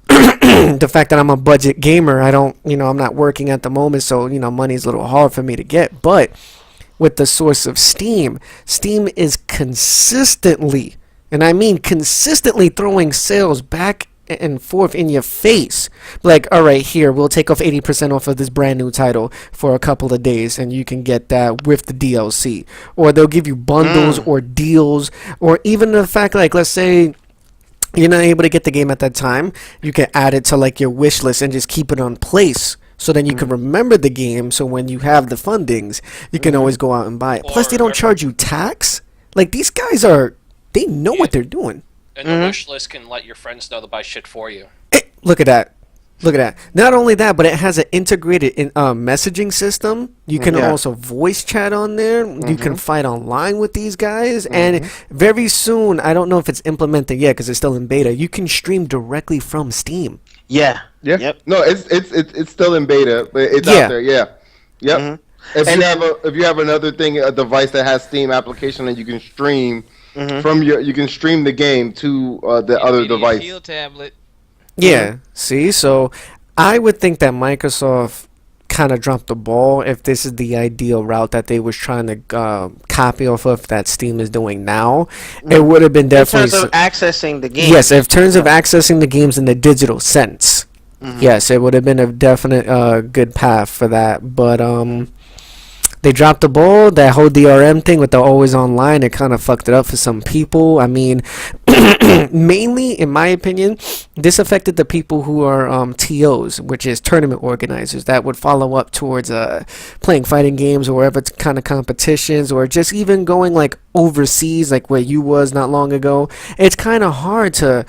the fact that I'm a budget gamer. I don't, I'm not working at the moment, so money's a little hard for me to get. But with the source of Steam is consistently, and I mean consistently, throwing sales back and forth in your face. Like, all right, here, we'll take off 80% off of this brand new title for a couple of days, and you can get that with the DLC. Or they'll give you bundles or deals, or even the fact, like, let's say you're not able to get the game at that time, you can add it to like your wish list and just keep it on place. So then you can remember the game. So when you have the fundings, you can always go out and buy it. Plus, they don't charge you tax. Like, these guys they know what they're doing. And the wish list can let your friends know to buy shit for you. Look at that. Look at that. Not only that, but it has an integrated messaging system. You can also voice chat on there. You can fight online with these guys. And very soon, I don't know if it's implemented yet because it's still in beta, you can stream directly from Steam. Yeah. Yeah. Yep. No, it's still in beta, but it's out there. Yeah. Yep. If you have another thing, a device that has Steam application, and you can stream you can stream the game to the other device. Field tablet. Yeah. See, so I would think that Microsoft kind of dropped the ball if this is the ideal route that they was trying to copy off of that Steam is doing now. It would have been definitely in terms of accessing the game. Yes, in terms of accessing the games in the digital sense. Yes, it would have been a definite good path for that. But they dropped the ball. That whole DRM thing with the always online, it kind of fucked it up for some people. I mean, mainly, in my opinion, this affected the people who are TOs, which is tournament organizers, that would follow up towards playing fighting games or whatever kind of competitions, or just even going like overseas, like where you was not long ago. It's kind of hard to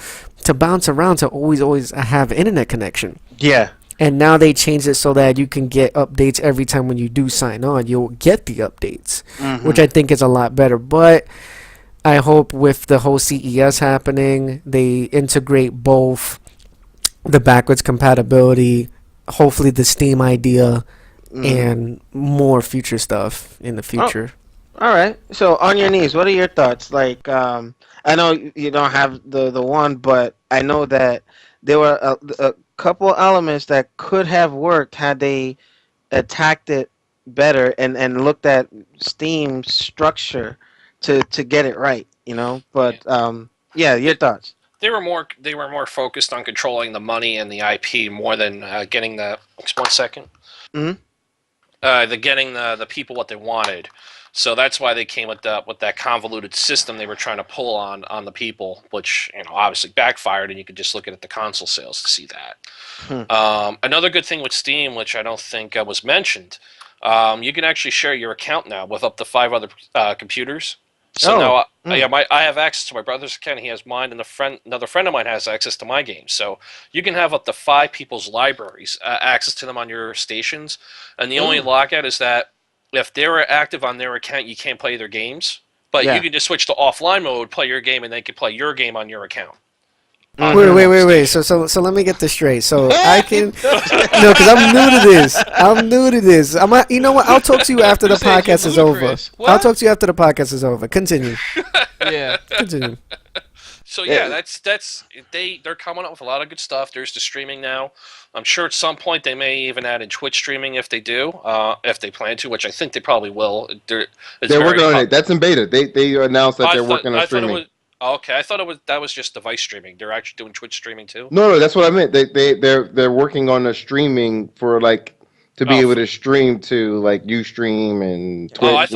bounce around to always have internet connection. Yeah. And now they changed it so that you can get updates every time when you do sign on. You'll get the updates, which I think is a lot better. But I hope with the whole CES happening, they integrate both the backwards compatibility, hopefully the Steam idea, and more future stuff in the future. Oh, all right. So on your knees, what are your thoughts? Like, I know you don't have the one, but I know that there were a couple elements that could have worked had they attacked it better and looked at Steam's structure to get it right, you know. But your thoughts. They were more focused on controlling the money and the IP more than getting the. Just 1 second. Getting the people what they wanted. So that's why they came with that convoluted system they were trying to pull on the people, which obviously backfired, and you could just look at the console sales to see that. Another good thing with Steam, which I don't think was mentioned, you can actually share your account now with up to 5 other computers. So now, I have access to my brother's account. He has mine, and another friend of mine has access to my games. So you can have up to 5 people's libraries, access to them on your stations. And the only lockout is that if they're active on their account, you can't play their games. But you can just switch to offline mode, play your game, and they can play your game on your account. Wait. So let me get this straight. So I can because I'm new to this. You know what? I'll talk to you after the podcast is over. I'll talk to you after the podcast is over. Continue. Yeah. Continue. So they're coming up with a lot of good stuff. There's the streaming now. I'm sure at some point they may even add in Twitch streaming if they do, if they plan to, which I think they probably will. They're working on it. That's in beta. They announced that they're working on streaming. Okay, I thought that was just device streaming. They're actually doing Twitch streaming too. No, that's what I meant. They're working on the streaming for to be able to stream to like Ustream and Twitch. I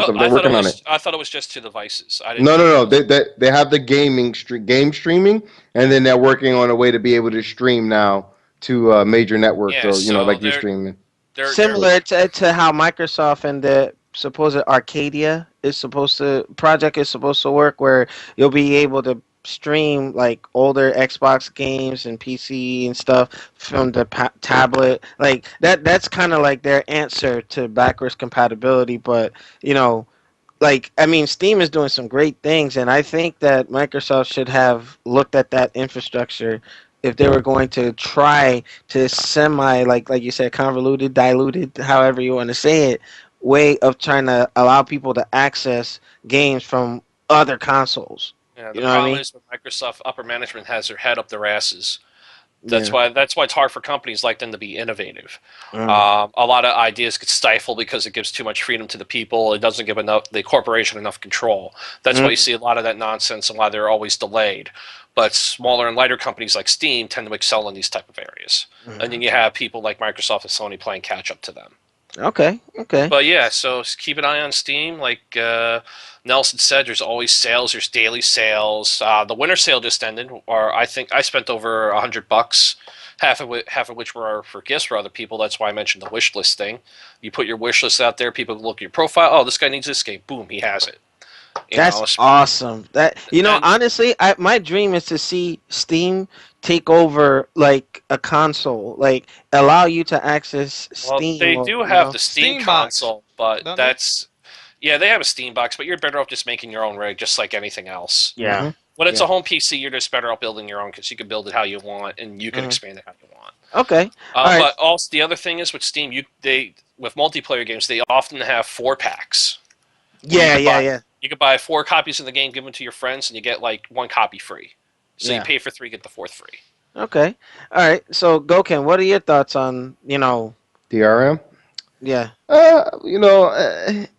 thought it was just to devices. No. They have the game streaming, and then they're working on a way to be able to stream now to major networks. Yeah, so like Ustream. Similar to how Microsoft and the supposed Arcadia project is supposed to work, where you'll be able to stream like older Xbox games and PC and stuff from the tablet. Like that's kind of like their answer to backwards compatibility. But Steam is doing some great things, and I think that Microsoft should have looked at that infrastructure if they were going to try to semi, like you said, convoluted, diluted, however you want to say it, way of trying to allow people to access games from other consoles. Yeah, the problem is that Microsoft upper management has their head up their asses. That's why it's hard for companies like them to be innovative. A lot of ideas get stifled because it gives too much freedom to the people. It doesn't give the corporation enough control. That's why you see a lot of that nonsense and why they're always delayed. but smaller and lighter companies like Steam tend to excel in these type of areas. And then you have people like Microsoft and Sony playing catch up to them. Okay. But yeah, so keep an eye on Steam. Like Nelson said, there's always sales. There's daily sales. The winter sale just ended, or I think I spent over $100, half of which were for gifts for other people. That's why I mentioned the wish list thing. You put your wish list out there. People look at your profile. Oh, this guy needs this game. Boom, he has it. That's awesome. Honestly, my dream is to see Steam take over like a console, like allow you to access Steam. Well, they do have the Steam Box, console, but don't that's yeah, they have a Steam box, but you're better off just making your own rig, just like anything else. Yeah. When it's a home PC, you're just better off building your own because you can build it how you want and you can expand it how you want. Okay. Right. But also the other thing is with Steam, with multiplayer games, they often have 4-packs. Yeah. You could buy 4 copies of the game, give them to your friends, and you get like 1 copy free. So you pay for 3, get the 4th free. Okay. All right. So Goken, what are your thoughts on DRM? Yeah.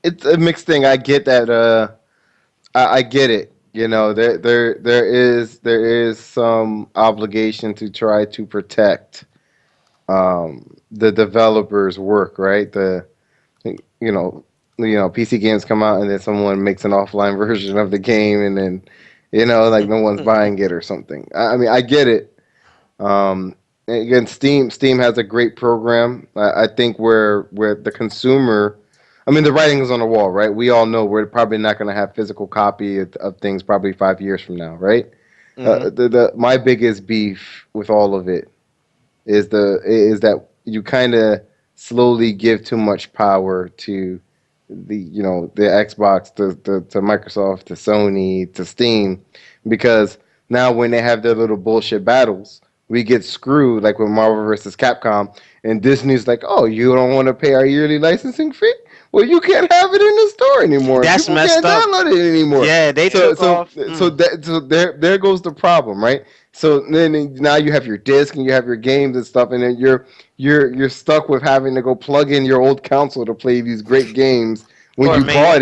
It's a mixed thing. I get that. I get it. There is some obligation to try to protect the developer's work, right? PC games come out and then someone makes an offline version of the game and then like no one's buying it or something. I mean, I get it. Again, Steam has a great program. I think where the consumer, I mean, the writing is on the wall, right? We all know we're probably not going to have physical copy of things probably 5 years from now, right? My biggest beef with all of it is that you kind of slowly give too much power to the Xbox, to Microsoft, to Sony, to Steam, because now when they have their little bullshit battles, we get screwed, like with Marvel vs. Capcom, and Disney's like, oh, you don't want to pay our yearly licensing fee? Well, you can't have it in the store anymore. That's People messed can't up. download it anymore. Yeah, they took off. So there goes the problem, right? So then now you have your disc and you have your games and stuff, and then you're stuck with having to go plug in your old console to play these great games when you bought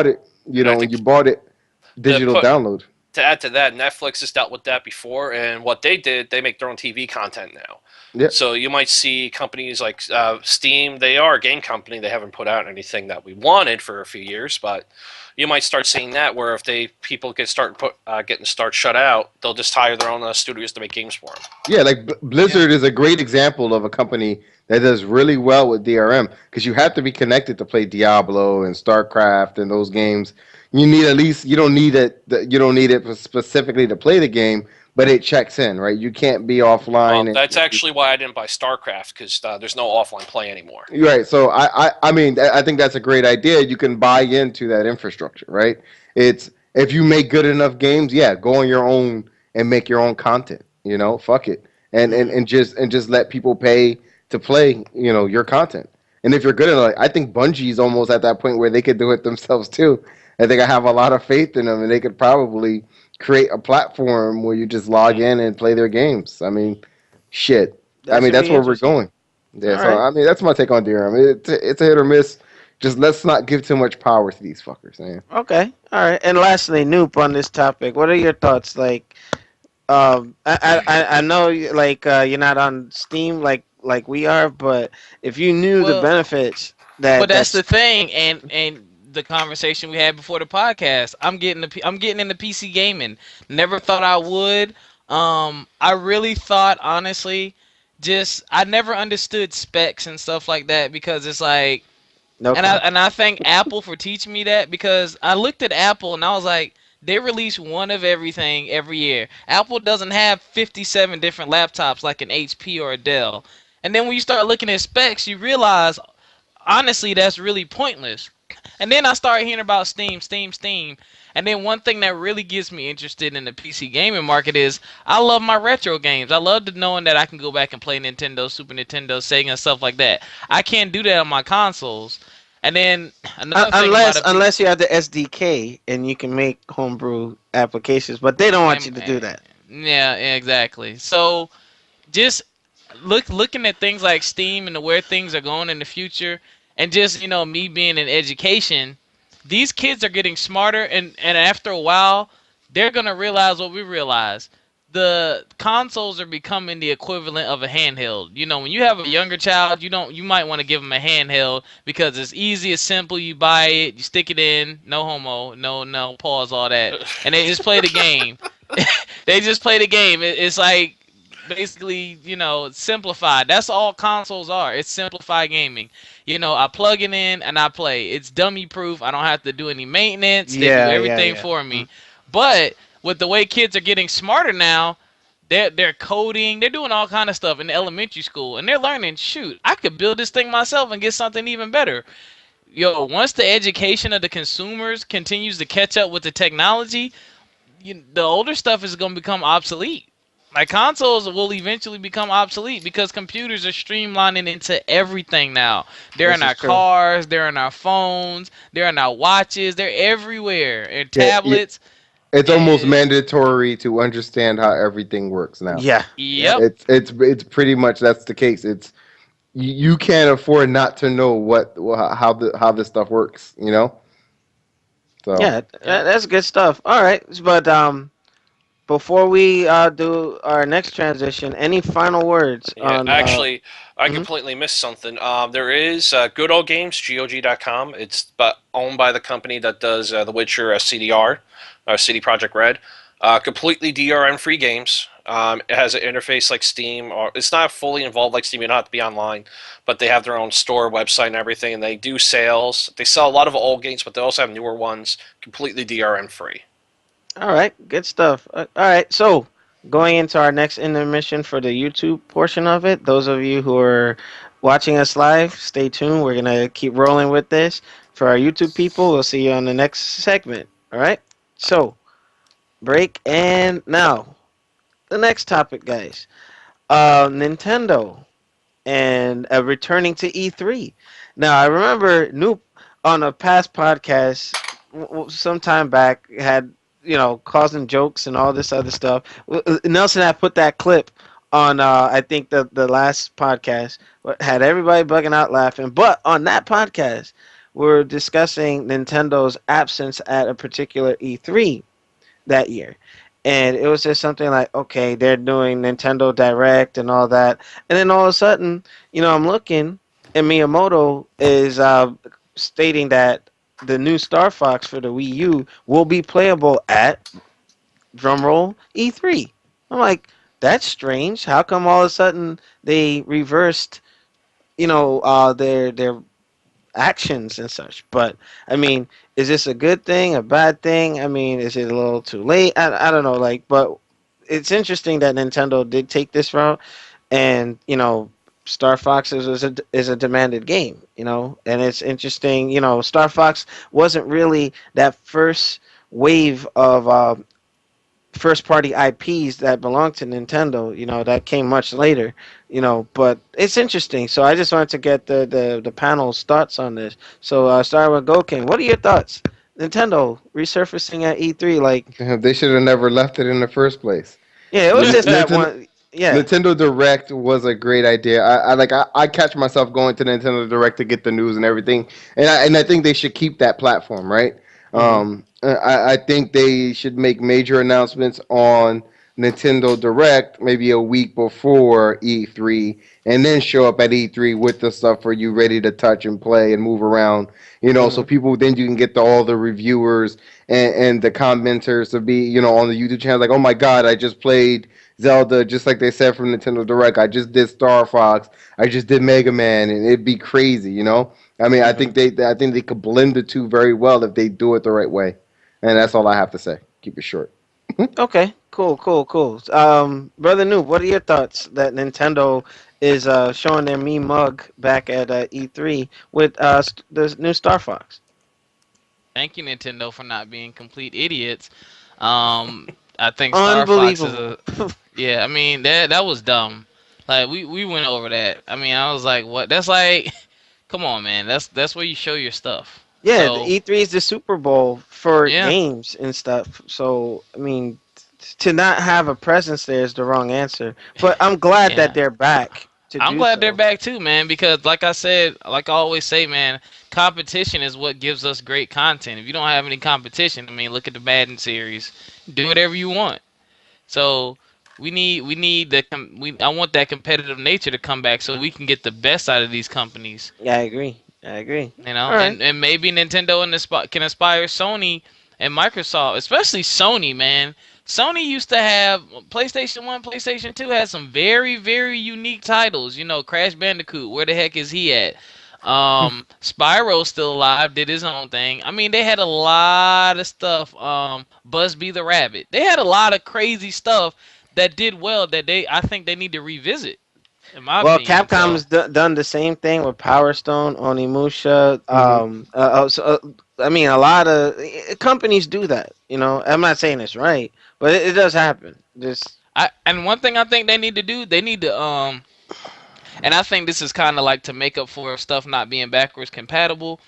it digital download. To add to that, Netflix has dealt with that before, and what they did, they make their own TV content now. Yep. So you might see companies like Steam. They are a game company. They haven't put out anything that we wanted for a few years, but you might start seeing that where if people getting shut out, they'll just hire their own studios to make games for them. Yeah, like Blizzard is a great example of a company that does really well with DRM because you have to be connected to play Diablo and StarCraft and those games. You need you don't need it specifically to play the game, but it checks in, right? You can't be offline. That's actually why I didn't buy StarCraft because there's no offline play anymore. Right. So I mean, I think that's a great idea. You can buy into that infrastructure, right? It's if you make good enough games, go on your own and make your own content. Fuck it, and just let people pay to play, your content. And if you're good enough, I think Bungie's almost at that point where they could do it themselves too. I think I have a lot of faith in them, and they could probably create a platform where you just log in and play their games. I mean, shit. That's where we're going. Yeah. All so right. I mean, that's my take on DRM. It's a hit or miss. Just let's not give too much power to these fuckers, man. Okay. All right. And lastly, Noop, on this topic, what are your thoughts? Like, I know you're not on Steam like we are, but if you knew the benefits that's the thing, and the conversation we had before the podcast, I'm getting into PC gaming. Never thought I would. I really thought, honestly, I never understood specs and stuff like that because it's like, and I thank Apple for teaching me that because I looked at Apple and I was like, they release one of everything every year. Apple doesn't have 57 different laptops like an HP or a Dell. And then when you start looking at specs, you realize, honestly, that's really pointless. And then I started hearing about Steam. And then one thing that really gets me interested in the PC gaming market is I love my retro games. I love knowing that I can go back and play Nintendo, Super Nintendo, Sega, and stuff like that. I can't do that on my consoles. And then unless you have the SDK and you can make homebrew applications, but they don't want you to do that. Yeah, exactly. So just looking at things like Steam and where things are going in the future, and just me being in education, these kids are getting smarter, and after a while, they're gonna realize what we realize. The consoles are becoming the equivalent of a handheld. You know, when you have a younger child, you might want to give them a handheld because it's easy, it's simple. You buy it, you stick it in, no homo, no pause, all that, and they just play the game. They just play the game. It's like basically, simplified. That's all consoles are. It's simplified gaming. I plug it in and I play. It's dummy proof. I don't have to do any maintenance. They do Yeah, yeah, everything yeah. for me. But with the way kids are getting smarter now, they're coding, they're doing all kind of stuff in elementary school, and they're learning. Shoot, I could build this thing myself and get something even better. Once the education of the consumers continues to catch up with the technology, the older stuff is going to become obsolete. Like consoles will eventually become obsolete because computers are streamlining into everything now. They're This in is our true. cars, they're in our phones, they're in our watches, they're everywhere, and Yeah, tablets. it's almost And mandatory to understand how everything works now. Yeah. Yep. yep, It's pretty much that's the case. It's you can't afford not to know how this stuff works. So Yeah, yep. that's good stuff. All right, but before we do our next transition, any final words Yeah, on? actually, I Mhm. completely missed something. There is Good Old Games, GOG.com. It's owned by the company that does The Witcher CDR, CD Project Red. Completely DRM-free games. It has an interface like Steam. Or it's not fully involved like Steam. You don't have to be online, but they have their own store, website, and everything. And they do sales. They sell a lot of old games, but they also have newer ones, completely DRM-free. All right, good stuff. All right, so going into our next intermission for the YouTube portion of it, those of you who are watching us live, stay tuned. We're gonna keep rolling with this. For our YouTube people, we'll see you on the next segment. All right, so break and now the next topic, guys. Nintendo and returning to E3. Now, I remember Noop on a past podcast some time back had causing jokes and all this other stuff. Nelson had put that clip on I think the last podcast had everybody bugging out laughing. But on that podcast, we're discussing Nintendo's absence at a particular E3 that year. And it was just something like, okay, they're doing Nintendo Direct and all that. And then all of a sudden, I'm looking, and Miyamoto is stating that the new Star Fox for the Wii U will be playable at, drumroll, E3. I'm like, that's strange. How come all of a sudden they reversed, their actions and such. But I mean, is this a good thing, a bad thing? I mean, is it a little too late? I don't know. Like, but it's interesting that Nintendo did take this route, and Star Fox is a demanded game. And it's interesting. Star Fox wasn't really that first wave of first party IPs that belong to Nintendo, that came much later, but it's interesting. So I just wanted to get the panel's thoughts on this. So starting with Goken, what are your thoughts? Nintendo resurfacing at E3, like, they should have never left it in the first place. yeah, it was just that Nintendo, one. Yeah. Nintendo Direct was a great idea. I catch myself going to Nintendo Direct to get the news and everything, and I think they should keep that platform, right? Mhm. I think they should make major announcements on Nintendo Direct maybe a week before E3, and then show up at E3 with the stuff for you ready to touch and play and move around. So Mhm. people then you can get all the reviewers and the commenters to be on the YouTube channel like, oh my God, I just played Zelda, just like they said from Nintendo Direct. I just did Star Fox. I just did Mega Man, and it'd be crazy. I mean, Mhm. I think they could blend the two very well if they do it the right way. And that's all I have to say. Keep it short. Okay. Cool. Cool. Cool. Brother Noob, what are your thoughts that Nintendo is showing their me mug back at E3 with the new Star Fox? Thank you, Nintendo, for not being complete idiots. Um, I think Star Fox is Unbelievable. a yeah. I mean that was dumb. Like we went over that. I mean I was like, what? That's like, come on, man. That's where you show your stuff. Yeah, the So E3 is the Super Bowl for yeah, games and stuff. So, I mean, to not have a presence there is the wrong answer. But I'm glad that yeah. they're back to I'm do glad they're so. back too, man. Because like I said, like I always say, man, competition is what gives us great content. If you don't have any competition, I mean, look at the Madden series. Do whatever you want. So we need I want that competitive nature to come back so we can get the best out of these companies. Yeah, I agree. I agree. You know, All right. and maybe Nintendo can inspire Sony and Microsoft, especially Sony, man. Sony used to have PlayStation 1, PlayStation 2 had some very, very unique titles. You know, Crash Bandicoot, where the heck is he at? Spyro's still alive, did his own thing. I mean, they had a lot of stuff. Busby the Rabbit. They had a lot of crazy stuff that did well that I think they need to revisit. In my Well, opinion. Capcom's done the same thing with Power Stone, Onimusha. I mean, a lot of companies do that. You know, I'm not saying it's right, but it does happen. Just And one thing I think they need to do, they need to and I think this is kind of like to make up for stuff not being backwards compatible.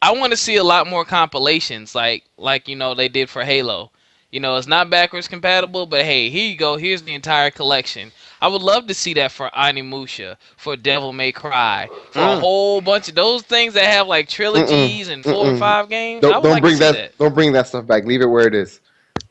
I want to see a lot more compilations, like you know they did for Halo. You know, it's not backwards compatible, but hey, here you go. Here's the entire collection. I would love to see that for Animusha, for Devil May Cry, for a whole bunch of those things that have like trilogies and 4 or 5 games. I would Don't like bring to see that. Don't bring that stuff back. Leave it where it is.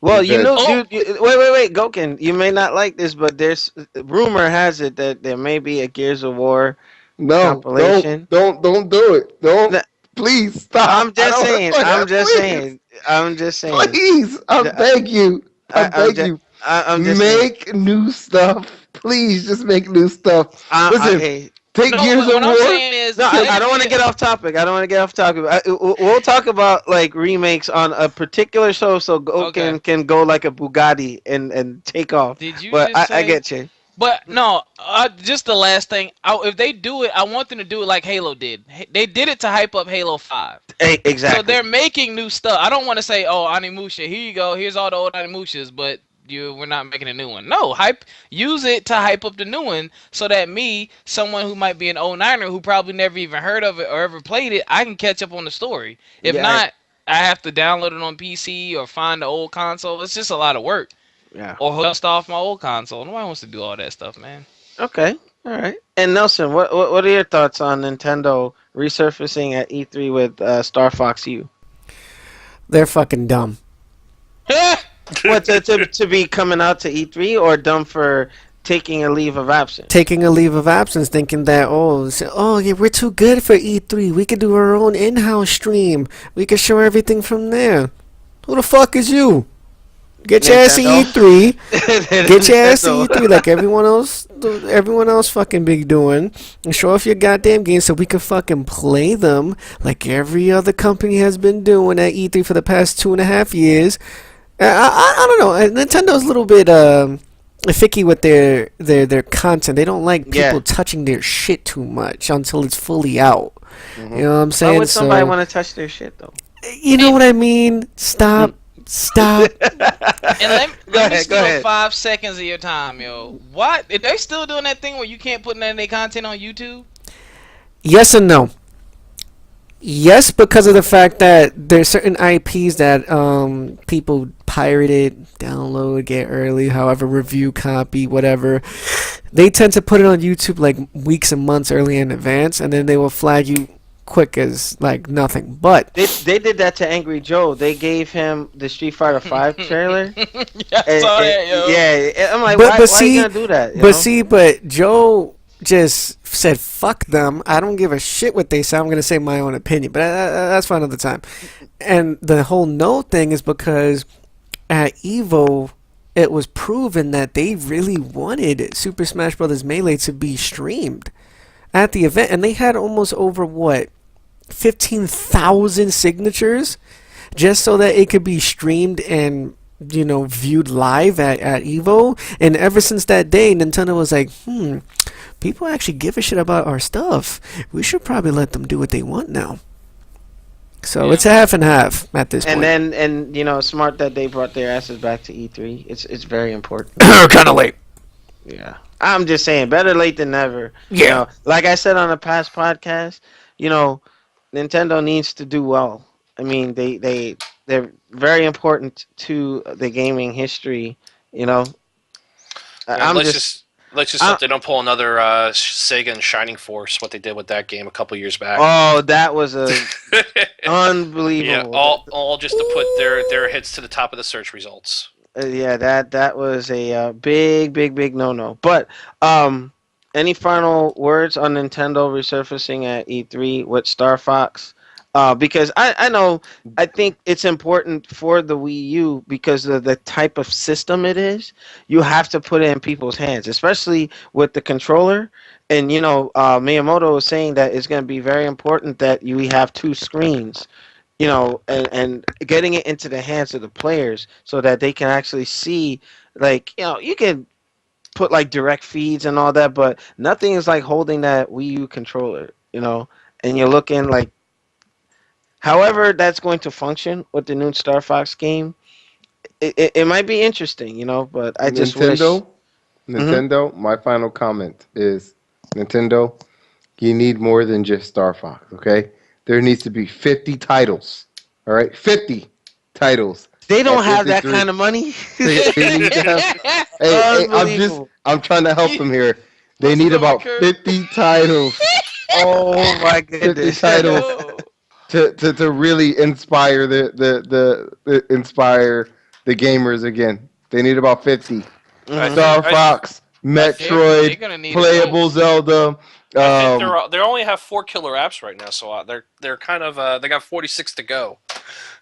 well, you know, Oh. wait, Goken. You may not like this, but there's rumor has it that there may be a Gears of War No, compilation. don't do it. Don't. No. Please stop. I'm just saying. I'm just Please. saying. I'm just saying. Please, I beg you. I beg you. I'm just saying. Make new stuff. Please, just make new stuff. Listen, Okay. take No, Gears of what I'm War. saying is, No, I don't want to get off topic. We'll talk about like remakes on a particular show, so Goken Okay. can go like a Bugatti and take off. Did you But just I say? get you. But no, just the last thing. If they do it, I want them to do it like Halo did. They did it to hype up Halo 5. Exactly. So they're making new stuff. I don't want to say, oh, Animusha, here you go. Here's all the old Animushas, but we're not making a new one. No, use it to hype up the new one so that me, someone who might be an 09er who probably never even heard of it or ever played it, I can catch up on the story. If Yeah. not, I have to download it on PC or find the old console. It's just a lot of work. Yeah. Or dust off my old console. Nobody wants to do all that stuff, man. Okay. All right. And Nelson, what are your thoughts on Nintendo resurfacing at E3 with Star Fox U? They're fucking dumb. What to be coming out to E3 or dumb for taking a leave of absence? Taking a leave of absence, thinking that yeah, we're too good for E3. We could do our own in-house stream. We could show everything from there. Who the fuck is you? Get your ass to Nintendo? E3. Get your ass to E3 like everyone else fucking be doing, and show off your goddamn games so we can fucking play them like every other company has been doing at E3 for the past 2.5 years. I don't know. Nintendo's a little bit ficky with their content. They don't like people touching their shit too much until it's fully out. Mm-hmm. You know what I'm saying? Why would somebody want to touch their shit though? You know what I mean? Stop. And let me steal ahead. 5 seconds of your time, yo. What? Are they still doing that thing where you can't put none of their content on YouTube? Yes and no. Yes, because of the fact that there's certain IPs that people pirated, download, get early, however, review, copy, whatever. They tend to put it on YouTube like weeks and months early in advance, and then they will flag you quick as like nothing. But they did that to Angry Joe. They gave him the Street Fighter 5 trailer. I saw that, yo. Yeah, I'm like, But why see, you gonna do that? But Joe just said fuck them. I don't give a shit what they say. I'm gonna say my own opinion, but that's for another time. And the whole no thing is because at Evo, it was proven that they really wanted Super Smash Bros. Melee to be streamed at the event, and they had almost over 15,000 signatures just so that it could be streamed and viewed live at Evo. And ever since that day, Nintendo was like, people actually give a shit about our stuff. We should probably let them do what they want now. So it's a half and half at this point. And smart that they brought their asses back to E3. It's very important. Kind of late. Yeah. I'm just saying, better late than never. Yeah. Like I said on a past podcast, Nintendo needs to do well. I mean, they're very important to the gaming history. Yeah, Let's just hope they don't pull another Sega and Shining Force, what they did with that game a couple years back. Oh, that was a Yeah, unbelievable. all just to put their hits to the top of the search results. Yeah, that was a big no. But any final words on Nintendo resurfacing at E3 with Star Fox? Because I know I think it's important for the Wii U because of the type of system it is. You have to put it in people's hands, especially with the controller. And Miyamoto was saying that it's going to be very important that we have two screens, and getting it into the hands of the players so that they can actually see, like, you can put like direct feeds and all that, but nothing is like holding that Wii U controller, and you're looking like, however that's going to function with the new Star Fox game, it might be interesting, but I just wish. Nintendo, my final comment is Nintendo, you need more than just Star Fox, okay? There needs to be 50 titles. All right? 50 titles. They don't at have that 53. kind of money. They need to have, hey, I'm trying to help them here. They need about 50 titles. Oh my 50 goodness. titles to really inspire inspire the gamers again. They need about 50. Mhm. Star Fox, they're Metroid, gonna need playable Zelda. I think they only have 4 killer apps right now, so they're kind of they got 46 to go.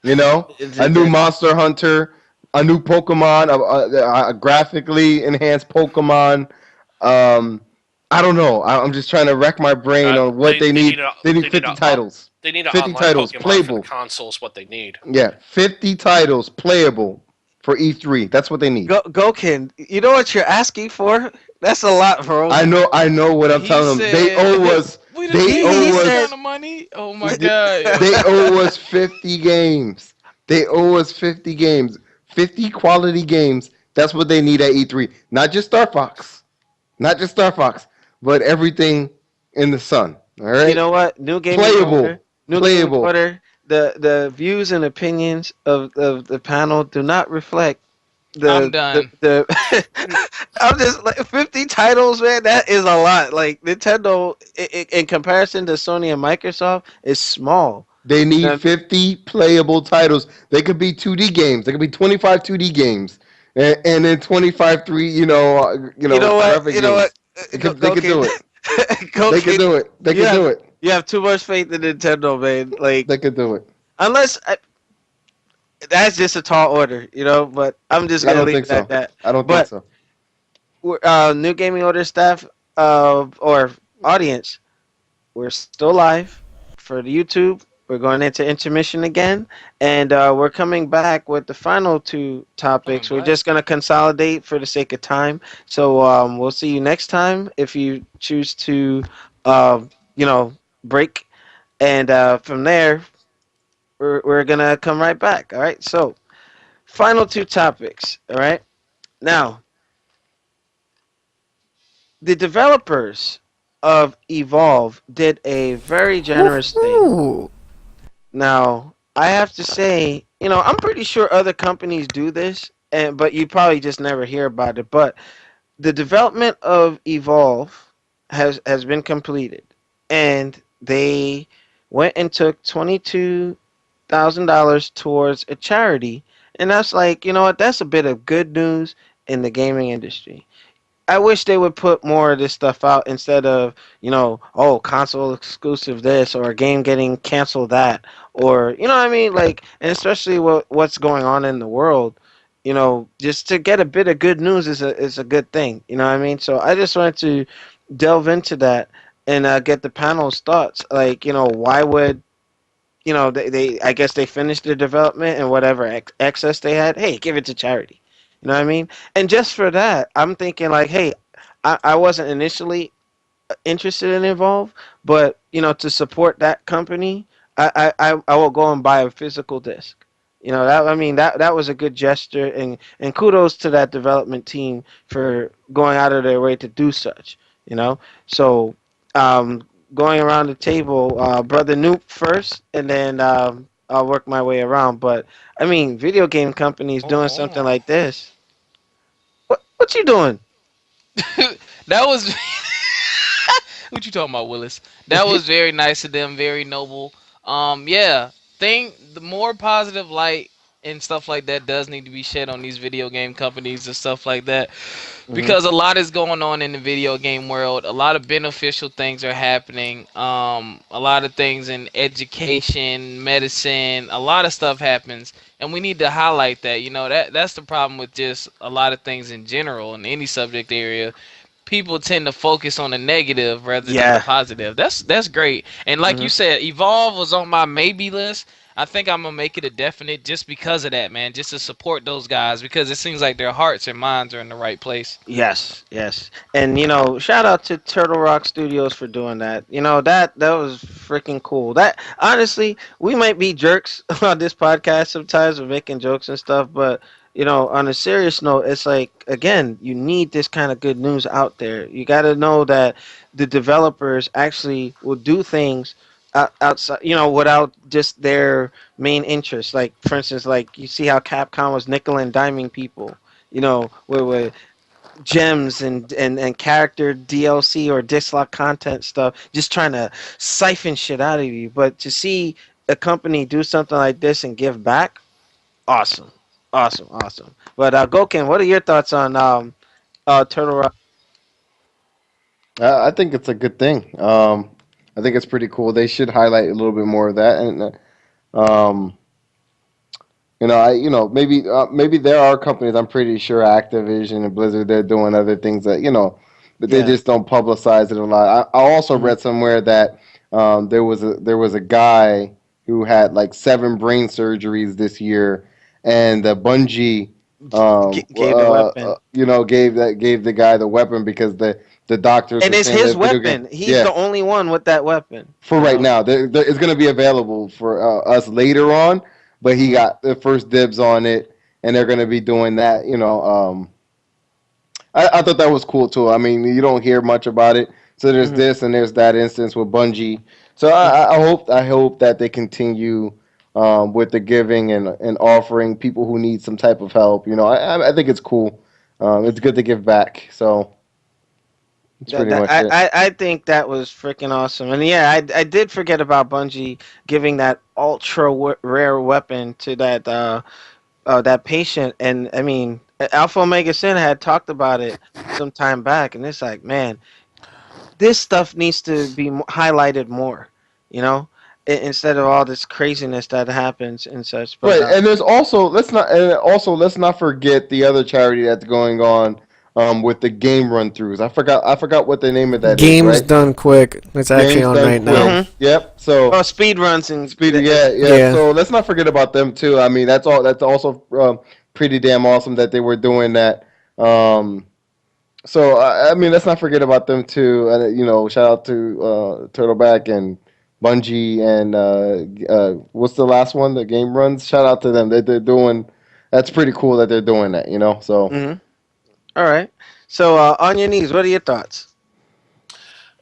A new Monster Hunter, a new Pokemon, a graphically enhanced Pokemon. I don't know. I'm just trying to wreck my brain on what they need. They need 50 titles. They need 50 titles Pokemon playable. for the consoles. What they need. Yeah, 50 titles playable for E3. That's what they need. Gokin, you know what you're asking for? That's a lot, bro. I know what I'm telling them. They owe us. They owe us money. Oh my god. They owe us 50 games. They owe us 50 games. 50 quality games. That's what they need at E3. Not just Star Fox. But everything in the sun. All right? You know what? New Gaming Playable. Order. New Gaming Order. The views and opinions of the panel do not reflect I'm done. I'm just like 50 titles, man. That is a lot. Like Nintendo, in comparison to Sony and Microsoft, is small. They need 50 playable titles. They could be 2D games. They could be 25 2D games, and then 25 3. You know what? You know what? They could do it. They could do it. They could do it. You have too much faith in Nintendo, man. Like they could do it. Unless that's just a tall order, But I'm just gonna leave it at that. I don't think so. New Gaming Order staff or audience, we're still live for the YouTube. We're going into intermission again, and we're coming back with the final 2 topics. We're just going to consolidate for the sake of time. So we'll see you next time if you choose to, break. And from there, we're going to come right back. All right. So final 2 topics. All right. Now, the developers of Evolve did a very generous thing. Now, I have to say, I'm pretty sure other companies do this, but you probably just never hear about it. But the development of Evolve has been completed, and they went and took $22,000 towards a charity, and that's like, you know what? That's a bit of good news in the gaming industry. I wish they would put more of this stuff out instead of, console exclusive this or a game getting canceled that, or, you know what I mean? Like, and especially what's going on in the world, just to get a bit of good news is a good thing. You know what I mean? So I just wanted to delve into that and get the panel's thoughts. Like, why would, they I guess they finished their development and whatever excess they had, hey, give it to charity. You know what I mean? And just for that, I'm thinking like, hey, I wasn't initially interested in Evolve, but to support that company, I will go and buy a physical disc. That was a good gesture, and kudos to that development team for going out of their way to do such. So going around the table, Brother Noop first, and then I'll work my way around. But video game companies doing something like this. What you doing? That was what you talking about, Willis? That was very nice of them, very noble. Yeah, the more positive light and stuff like that does need to be shed on these video game companies and stuff like that, Mhm. because a lot is going on in the video game world. A lot of beneficial things are happening. A lot of things in education, medicine, a lot of stuff happens, and we need to highlight that. That's the problem with just a lot of things in general in any subject area. People tend to focus on the negative rather than the Yeah. positive. That's great. And like you Mhm. said, Evolve was on my maybe list. I think I'm gonna make it a definite just because of that, man. Just to support those guys because it seems like their hearts and minds are in the right place. Yes, yes. And shout out to Turtle Rock Studios for doing that. That was freaking cool. That honestly, we might be jerks on this podcast sometimes, we're making jokes and stuff, but on a serious note, it's like again, you need this kind of good news out there. You got to know that the developers actually will do things outside, without just their main interest. Like for instance, like you see how Capcom was nickel and diming people. With gems and character DLC or dislike content stuff, just trying to siphon shit out of you. But to see a company do something like this and give back, awesome, awesome, awesome. But Goken, what are your thoughts on Turtle Rock? I think it's a good thing. I think it's pretty cool. They should highlight a little bit more of that, and um, maybe there are companies. I'm pretty sure Activision and Blizzard they're doing other things that but they Yeah. just don't publicize it a lot. I also Mhm. read somewhere that there was a guy who had like 7 brain surgeries this year, and Bungie Gave the weapon. gave the guy the weapon because the doctors And were it's saying his that video game weapon. He's yeah the only one with that weapon. for right now. It's going to be available for us later on, but he Mhm. got the first dibs on it, and they're going to be doing that. I thought that was cool too. I mean, you don't hear much about it, so there's Mhm. this and there's that instance with Bungie. So Mhm. I hope that they continue with the giving and offering people who need some type of help. I think it's cool. It's good to give back. So that's That, pretty that much it. I think that was freaking awesome, and yeah, I did forget about Bungie giving that ultra rare weapon to that patient, and I mean Alpha Omega Sin had talked about it some time back, and it's like, man, this stuff needs to be highlighted more, you know, instead of all this craziness that happens and such. But Right, and there's also let's not forget the other charity that's going on with the game run throughs. I forgot what the name of that is. Games Right, done quick. It's actually games on done right now. quick. Yep. So speed runs and speed. Yeah, yeah. Yeah. So let's not forget about them too. I mean, that's all. That's also pretty damn awesome that they were doing that. Um, so I mean, let's not forget about them too. Shout out to Turtleback and Bungie and what's the last one? The game runs. Shout out to them. They're doing. That's pretty cool that they're doing that. So hmm All right. So on your knees, what are your thoughts?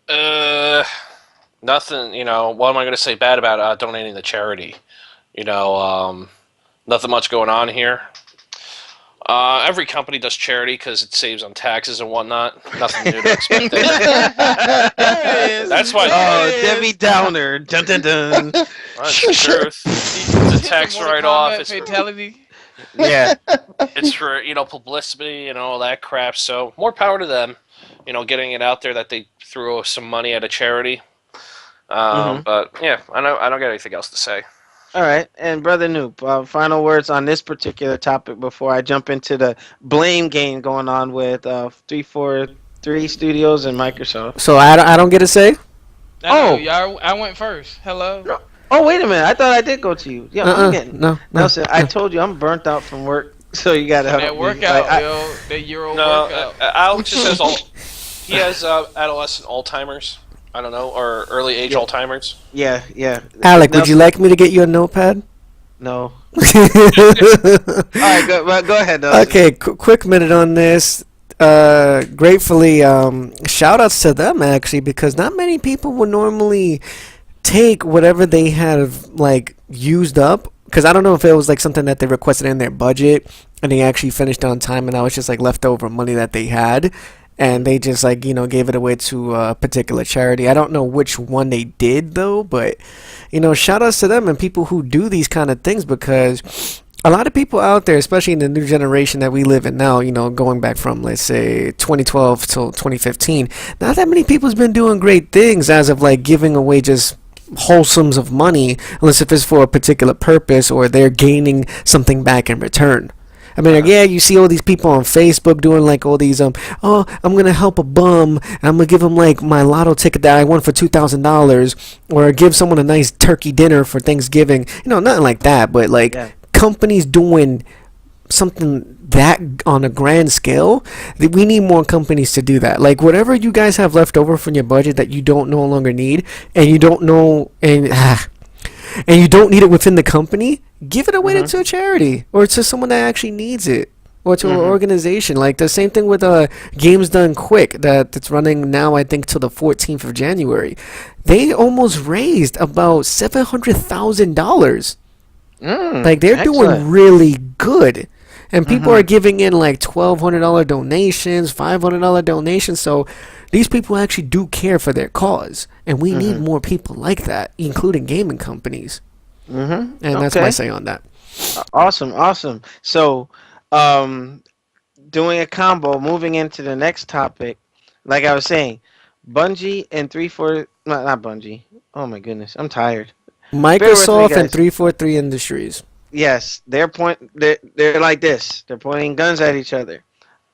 Uh, Nothing. What am I going to say bad about donating to charity? Nothing much going on here. Every company does charity because it saves on taxes and whatnot. Nothing new to expect there. There it is. That's why. Oh, There it is. Debbie Downer. Dun, dun, dun. That's the truth. It's a tax Mortal write-off. Kombat It's fatality. Yeah. it's for publicity and all that crap. So more power to them. Getting it out there that they threw some money at a charity. But yeah, I don't got anything else to say. All right. And Brother Noop, final words on this particular topic before I jump into the blame game going on with 343 Studios and Microsoft. So I don't get to say. Oh. I went first. Hello. Oh, wait a minute. I thought I did go to you. Yeah, I'm getting. No. Nelson, I told you I'm burnt out from work, so you got to help That me. workout, Like, yo. That Euro No, workout. Alex just has he has adolescent Alzheimer's. I don't know, or early age Yeah. Alzheimer's. Yeah. Alec, would you Nelson, like me to get you a notepad? No. All right, go ahead, Nelson. Okay, quick minute on this. Gratefully, shout outs to them actually, because not many people would normally take whatever they have like used up. Because I don't know if it was like something that they requested in their budget and they actually finished on time, and that was just like leftover money that they had. and they just like gave it away to a particular charity. I don't know which one they did though, but shout outs to them and people who do these kind of things, because a lot of people out there, especially in the new generation that we live in now, going back from, let's say, 2012 till 2015, not that many people's been doing great things as of like giving away just whole sums of money, unless if it's for a particular purpose or they're gaining something back in return. I mean, like, yeah, you see all these people on Facebook doing like all these oh, I'm gonna help a bum, and I'm gonna give him like my lotto ticket that I won for $2,000, or give someone a nice turkey dinner for Thanksgiving. Nothing like that, but like companies doing something that on a grand scale. We need more companies to do that. Like whatever you guys have left over from your budget that you don't no longer need, and you don't know, and you don't need it within the company, give it away to a charity or to someone that actually needs it, or to an organization. Like the same thing with Games Done Quick that's running now, I think till the 14th of January. They almost raised about $700,000. Like they're excellent. doing really good. And people are giving in like $1,200 donations, $500 donations. So these people actually do care for their cause. And we need more people like that, including gaming companies. And that's my say on that. Awesome. So, doing a combo, moving into the next topic, like I was saying, Bungie and not Bungie. Oh my goodness, I'm tired. Microsoft and 343 Industries. Yes, they're like this. They're pointing guns at each other.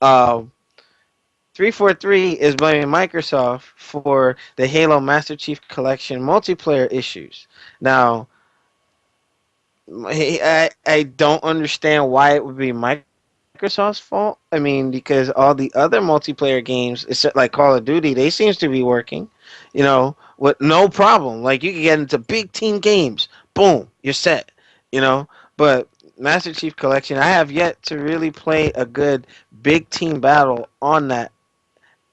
343 is blaming Microsoft for the Halo Master Chief Collection multiplayer issues. Now, I don't understand why it would be Microsoft's fault. I mean, because all the other multiplayer games, except like Call of Duty, they seems to be working, with no problem. Like you can get into big team games, boom, you're set, But Master Chief Collection, I have yet to really play a good big team battle on that,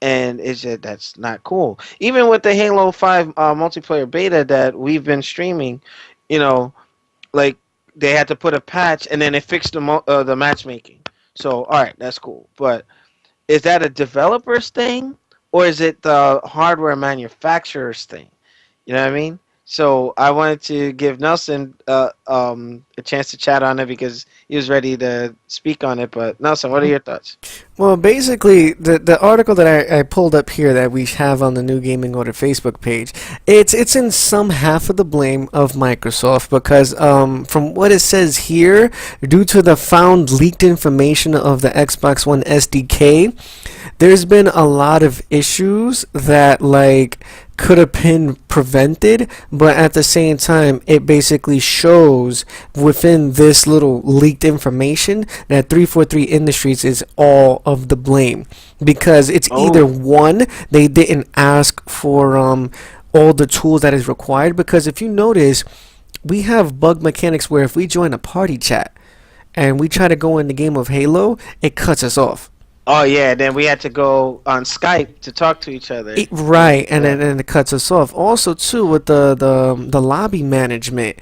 and that's not cool. Even with the Halo 5 multiplayer beta that we've been streaming, like they had to put a patch and then it fixed the matchmaking. So all right, that's cool. But is that a developer's thing or is it the hardware manufacturer's thing? You know what I mean? So I wanted to give Nelson a chance to chat on it because he was ready to speak on it. But Nelson, what are your thoughts? Well, basically, the article that I pulled up here that we have on the New Gaming Order Facebook page, it's in some half of the blame of Microsoft because from what it says here, due to the found leaked information of the Xbox One SDK, there's been a lot of issues that like could have been prevented, but at the same time it basically shows within this little leaked information that 343 Industries is all of the blame, because it's either one, they didn't ask for all the tools that is required, because if you notice, we have bug mechanics where if we join a party chat and we try to go in the game of Halo, it cuts us off. Oh yeah, then we had to go on Skype to talk to each other. Right, and then it cuts us off. Also, too, with the lobby management,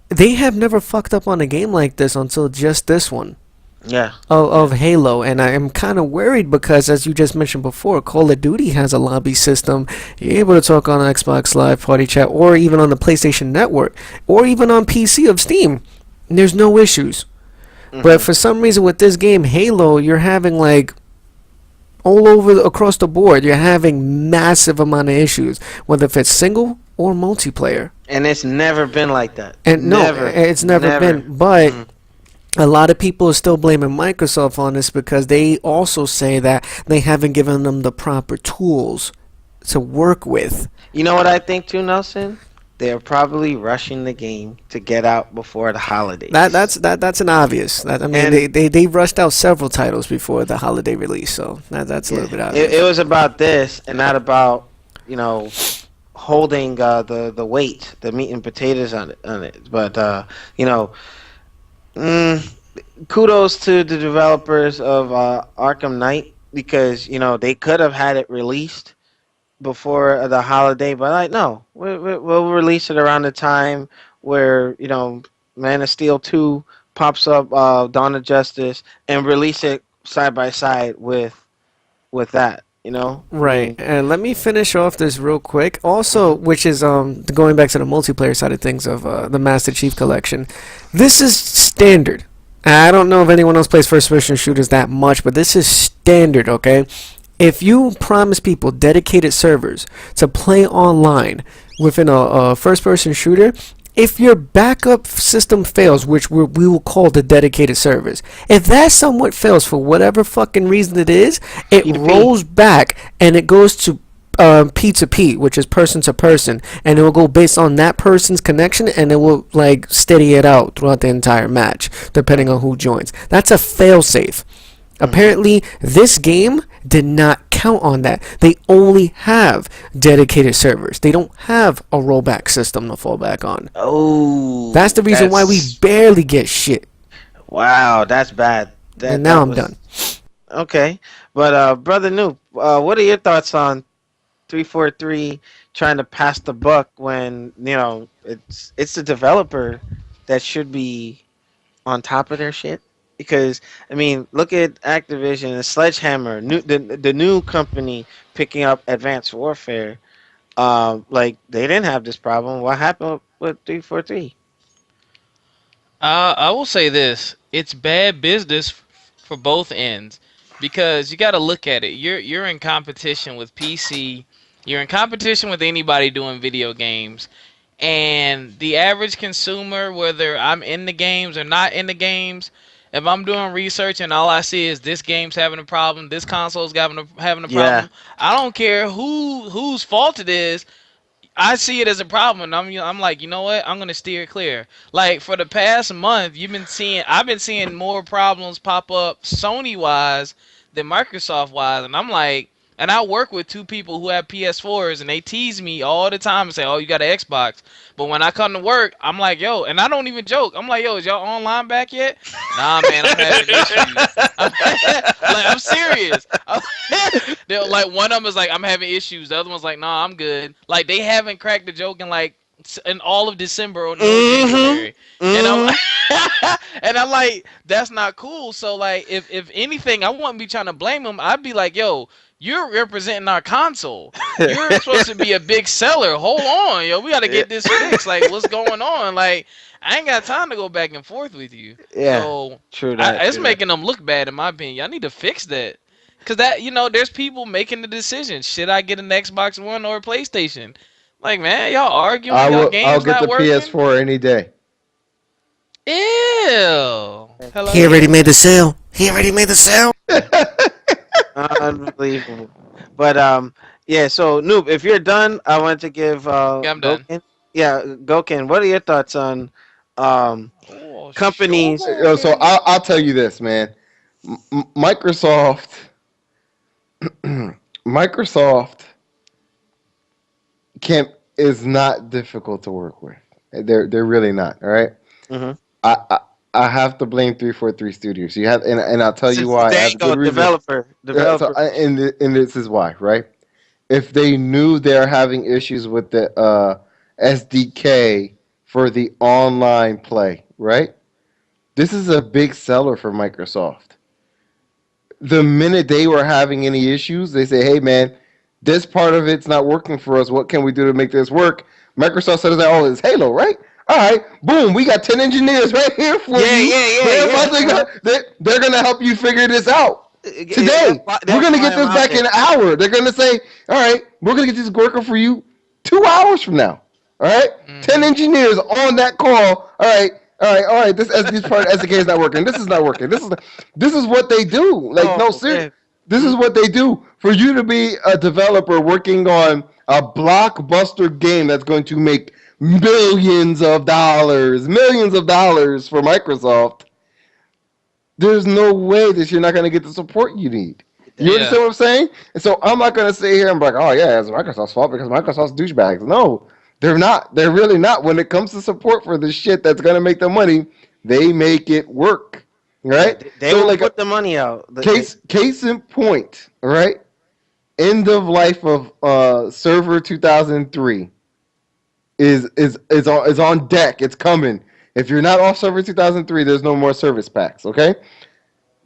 they have never fucked up on a game like this until just this one. Yeah. Of Halo, and I am kind of worried because, as you just mentioned before, Call of Duty has a lobby system. You're able to talk on Xbox Live Party Chat, or even on the PlayStation Network, or even on PC of Steam. And there's no issues. But for some reason with this game, Halo, you're having like all over across the board, you're having massive amount of issues, whether if it's single or multiplayer. And it's never been like that. And it's never been. But a lot of people are still blaming Microsoft on this because they also say that they haven't given them the proper tools to work with. You know what I think too, Nelson? They're probably rushing the game to get out before the holidays. That's an obvious. They rushed out several titles before the holiday release, so that's a little bit obvious. It was about this and not about holding the weight, the meat and potatoes on it. But kudos to the developers of Arkham Knight because they could have had it released before the holiday, but like no, we'll release it around the time where Man of Steel 2 pops up, Dawn of Justice, and release it side by side with with that. You know, I Right, mean, and let me finish off this real quick. Also, which is going back to the multiplayer side of things of the Master Chief Collection. This is standard. I don't know if anyone else plays first-person shooters that much, but this is standard. Okay, if you promise people dedicated servers to play online within a first-person shooter, if your backup system fails, which we will call the dedicated servers, if that somewhat fails for whatever fucking reason it is, it P to P. rolls back and it goes to P to P, which is person to person, and it will go based on that person's connection, and it will like steady it out throughout the entire match, depending on who joins. That's a fail safe. Apparently, this game did not count on that. They only have dedicated servers. They don't have a rollback system to fall back on. oh, That's the reason why we barely get shit. wow, that's bad. And now I'm done. Okay, but brother Noob, what are your thoughts on 343 trying to pass the buck when it's the developer that should be on top of their shit? Because I mean, look at Activision and Sledgehammer, the new company picking up Advanced Warfare. Like they didn't have this problem. What happened with 343? I will say this: it's bad business for both ends because you got to look at it. You're in competition with PC. You're in competition with anybody doing video games, and the average consumer, whether I'm in the games or not in the games, if I'm doing research and all I see is this game's having a problem, this console's having a Yeah. problem, I don't care whose fault it is. I see it as a problem, and I'm like, you know what? I'm gonna steer clear. Like for the past month, I've been seeing more problems pop up Sony wise than Microsoft wise, and I'm like, and I work with two people who have PS4s, and they tease me all the time and say, "Oh, you got an Xbox." But when I come to work, I'm like, "Yo," and I don't even joke. I'm like, "Yo, is y'all online back yet?" Nah, man, I'm having issues. I'm serious. They're like, one of them is like, I'm having issues. The other one's like, nah, I'm good. Like they haven't cracked the joke in like in all of December or January. And and I'm like, that's not cool. So like, if anything, I wouldn't be trying to blame them. I'd be like, yo, you're representing our console. You're supposed to be a big seller. Hold on, yo, we got to get this fixed. Like, what's going on? Like, I ain't got time to go back and forth with you. Yeah, So true that. it's true making them look bad, in my opinion. Y'all need to fix that. Cause there's people making the decision. Should I get an Xbox One or a PlayStation? Like, man, y'all arguing, y'all games I'll get not the working. PS4 any day. Ew. Hello. He already made the sale. He already made the sale. that. Unbelievable. But yeah. So Noob, if you're done, I want to give Yeah, I'm done. Goken. Yeah, Goken. What are your thoughts on Oh, companies? sure. So I'll tell you this, man. Microsoft Microsoft is not difficult to work with. They're really not. All right. Mm-hmm. I have to blame 343 Studios. You have, and I'll tell you why. I There have you a go, good reason. developer. And this is why, right? If they knew they're having issues with the SDK for the online play, right? This is a big seller for Microsoft. The minute they were having any issues, they say, "Hey, man, this part of it's not working for us. What can we do to make this work?" Microsoft says, "Oh, it's Halo, right? All right, boom, we got 10 engineers right here for you. They're gonna help you figure this out today. We're gonna get this back in an hour. They're gonna say, all right, we're gonna get this working for you 2 hours from now. All right, 10 engineers on that call. All right. This part of SDK is not working. This is not working. This is what they do. Like, no, seriously, this is what they do. For you to be a developer working on a blockbuster game that's going to make millions of dollars for Microsoft, there's no way that you're not going to get the support you need. You understand what I'm saying? And so I'm not going to sit here and be like, oh, yeah, it's Microsoft's fault because Microsoft's douchebags. No, they're not. They're really not. When it comes to support for the shit that's going to make them money, they make it work. Right? They will put the money out. Case in point, right? End of life of Server 2003 is on deck. It's coming. If you're not off Server 2003, there's no more service packs, okay?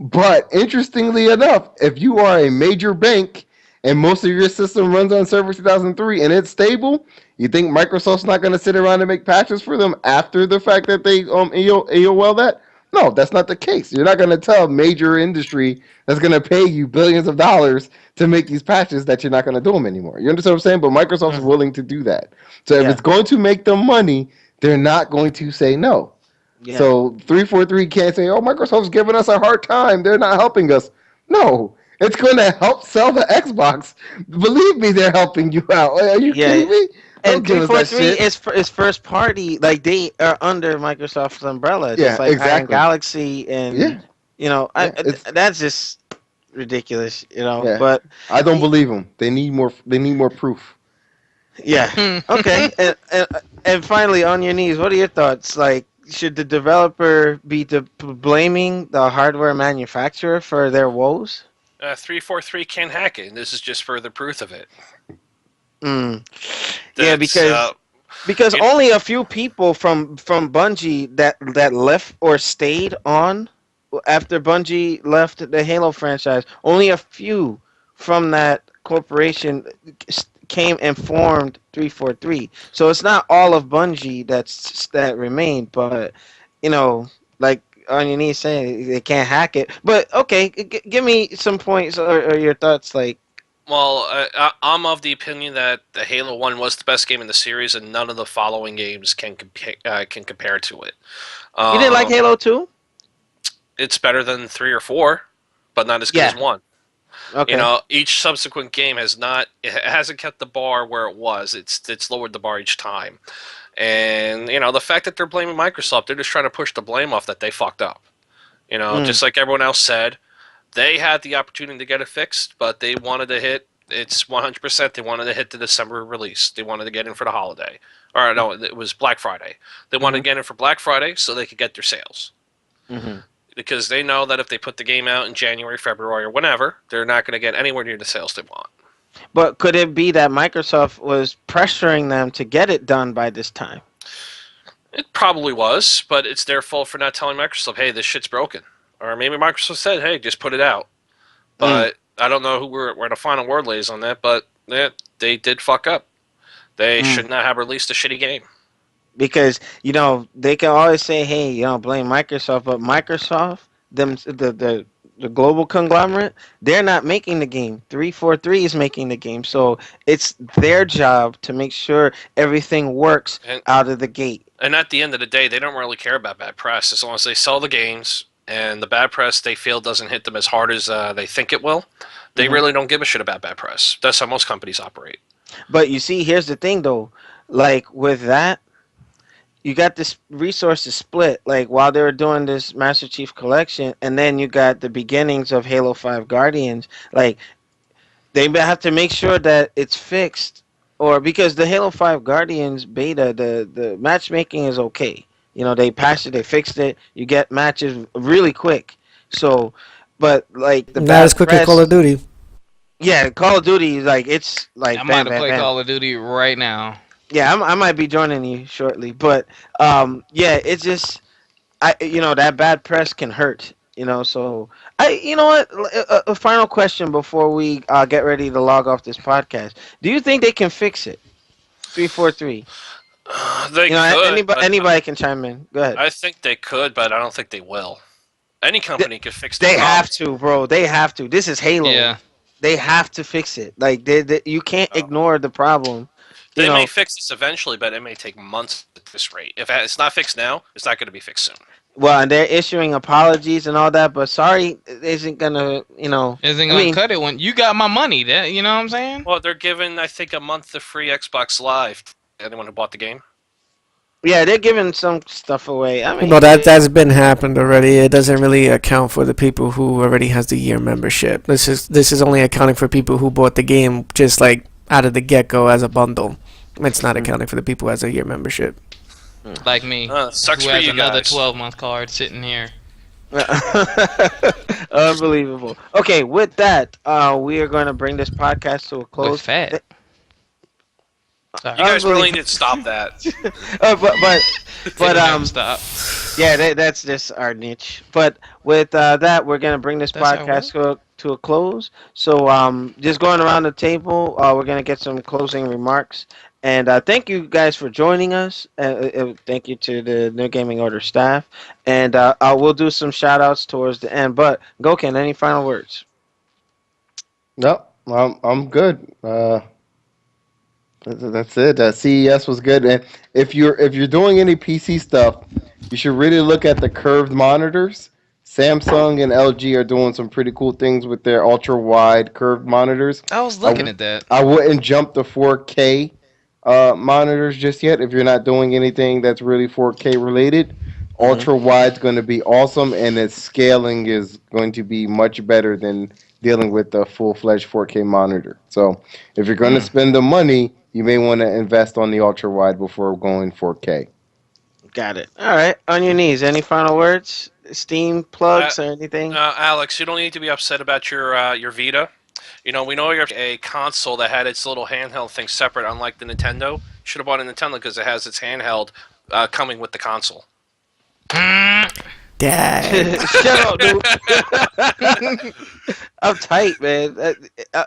But interestingly enough, if you are a major bank and most of your system runs on Server 2003 and it's stable, you think Microsoft's not going to sit around and make patches for them after the fact that they AOL that? No, that's not the case. You're not going to tell major industry that's going to pay you billions of dollars to make these patches that you're not going to do them anymore. You understand what I'm saying? But Microsoft's willing to do that. So if Yeah. it's going to make them money, they're not going to say no. Yeah. So 343 can't say, "Oh, Microsoft's giving us a hard time. They're not helping us." No, it's going to help sell the Xbox. Believe me, they're helping you out. Are you kidding me? Don't And give us that 343 shit. is first party. Like they are under Microsoft's umbrella, Yeah, just like Iron exactly. Galaxy and Yeah, yeah, that's just ridiculous. yeah. But I don't believe them. They need more. They need more proof. yeah, okay. And finally, on your knees, what are your thoughts? Like, should the developer be blaming the hardware manufacturer for their woes? 343 can hack it, and this is just further proof of it. Mm. Yeah, That's, because it- only a few people from Bungie that left or stayed on after Bungie left the Halo franchise. Only a few from that corporation came and formed 343. So it's not all of Bungie that remained, but like on your knees saying they can't hack it. But okay, give me some points or your thoughts. Like, Well, I'm of the opinion that the Halo 1 was the best game in the series, and none of the following games can compare to it. you didn't like Halo 2? It's better than 3 or 4, but not as good as 1. Okay. Each subsequent game it hasn't kept the bar where it was. It's lowered the bar each time. And, the fact that they're blaming Microsoft, they're just trying to push the blame off that they fucked up. Just like everyone else said, they had the opportunity to get it fixed, but they wanted to hit, it's 100%, they wanted to hit the December release. They wanted to get in for the holiday. Or, no, it was Black Friday. They wanted to get in for Black Friday so they could get their sales. Mm-hmm. Because they know that if they put the game out in January, February, or whenever, they're not going to get anywhere near the sales they want. But could it be that Microsoft was pressuring them to get it done by this time? It probably was, but it's their fault for not telling Microsoft, hey, this shit's broken. Or maybe Microsoft said, hey, just put it out. But I don't know where the final word lays on that, but they did fuck up. They should not have released a shitty game. Because, they can always say, hey, blame Microsoft, but Microsoft, the global conglomerate, they're not making the game. 343 is making the game. So it's their job to make sure everything works out of the gate. And at the end of the day, they don't really care about bad press. As long as they sell the games and the bad press they feel doesn't hit them as hard as they think it will, they really don't give a shit about bad press. That's how most companies operate. But you see, here's the thing, though. Like, with that, you got this resources split, like while they were doing this Master Chief Collection, and then you got the beginnings of Halo 5 Guardians. Like, they have to make sure that it's fixed, or because the Halo 5 Guardians beta, the matchmaking is okay. They patched it, they fixed it. You get matches really quick. So, but like the Not as quick as Call of Duty. Yeah, Call of Duty, like it's like I might have played Call of Duty right now. Yeah, I might be joining you shortly, but yeah, it's just that bad press can hurt. So what? A final question before we get ready to log off this podcast. Do you think they can fix it? 343. They could. Anybody can chime in. Go ahead. I think they could, but I don't think they will. Any company could fix the They problem. have to, bro. They have to. This is Halo. Yeah. They have to fix it. Like you can't ignore the problem. They may fix this eventually, but it may take months at this rate. If it's not fixed now, it's not going to be fixed soon. Well, and they're issuing apologies and all that, but sorry isn't gonna, Isn't gonna cut it when you got my money. That you know what I'm saying? Well, they're giving, I think, a month of free Xbox Live to anyone who bought the game. Yeah, they're giving some stuff away. I mean, Well, that's been happened already. It doesn't really account for the people who already has the year membership. This is only accounting for people who bought the game just like out of the get-go as a bundle. It's not accounting for the people who has a year membership. Like me, Sucks who for has you another guys. 12-month card sitting here. Unbelievable. Okay, with that, we are going to bring this podcast to a With close. fat. Sorry. You guys really Unbelievable. need to stop that. But Stop. yeah, that's just our niche. But with that, we're gonna bring this That's our podcast to a close. So just going around the table, we're gonna get some closing remarks. And thank you guys for joining us. Thank you to the New Gaming Order staff. And we'll do some shout outs towards the end. But Goken, any final words? No, I'm good. That's it. CES was good, and if you're doing any PC stuff, you should really look at the curved monitors. Samsung and LG are doing some pretty cool things with their ultra wide curved monitors. I was looking at that. I wouldn't jump to 4K monitors just yet if you're not doing anything that's really 4K related. Ultra wide's going to be awesome, and its scaling is going to be much better than dealing with the full-fledged 4K monitor. So if you're going to spend the money, you may want to invest on the ultra wide before going 4K. Got it. All right. On your knees. Any final words? Steam plugs or anything? Alex, you don't need to be upset about your Vita. You know, we know you're a console that had its little handheld thing separate, unlike the Nintendo. You should have bought a Nintendo because it has its handheld coming with the console. Dad. Shut up, dude. I'm tight, man.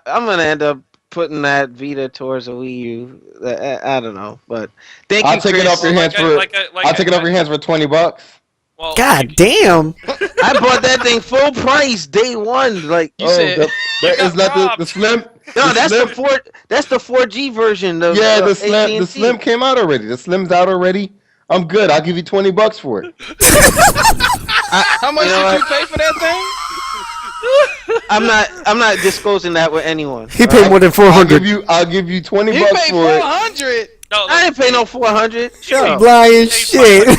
I'm gonna end up putting that Vita towards a Wii U. I don't know, but thank I'll you, take it Chris. off your hands I'll take it off your hands for $20. Well, God damn. I bought that thing full price day one. Like, You said that got is not the robbed. slim. no, the that's slim, that's the 4G version. Of, yeah, the AT&T. slim came out already. The slim's out already. I'm good. I'll give you $20 for it. How much You know did you what? pay for that thing? I'm not disclosing that with anyone. He paid more than I'll give 400. you $20 You paid for it. 400. no, I didn't pay no 400. Shut up. Lying shit. You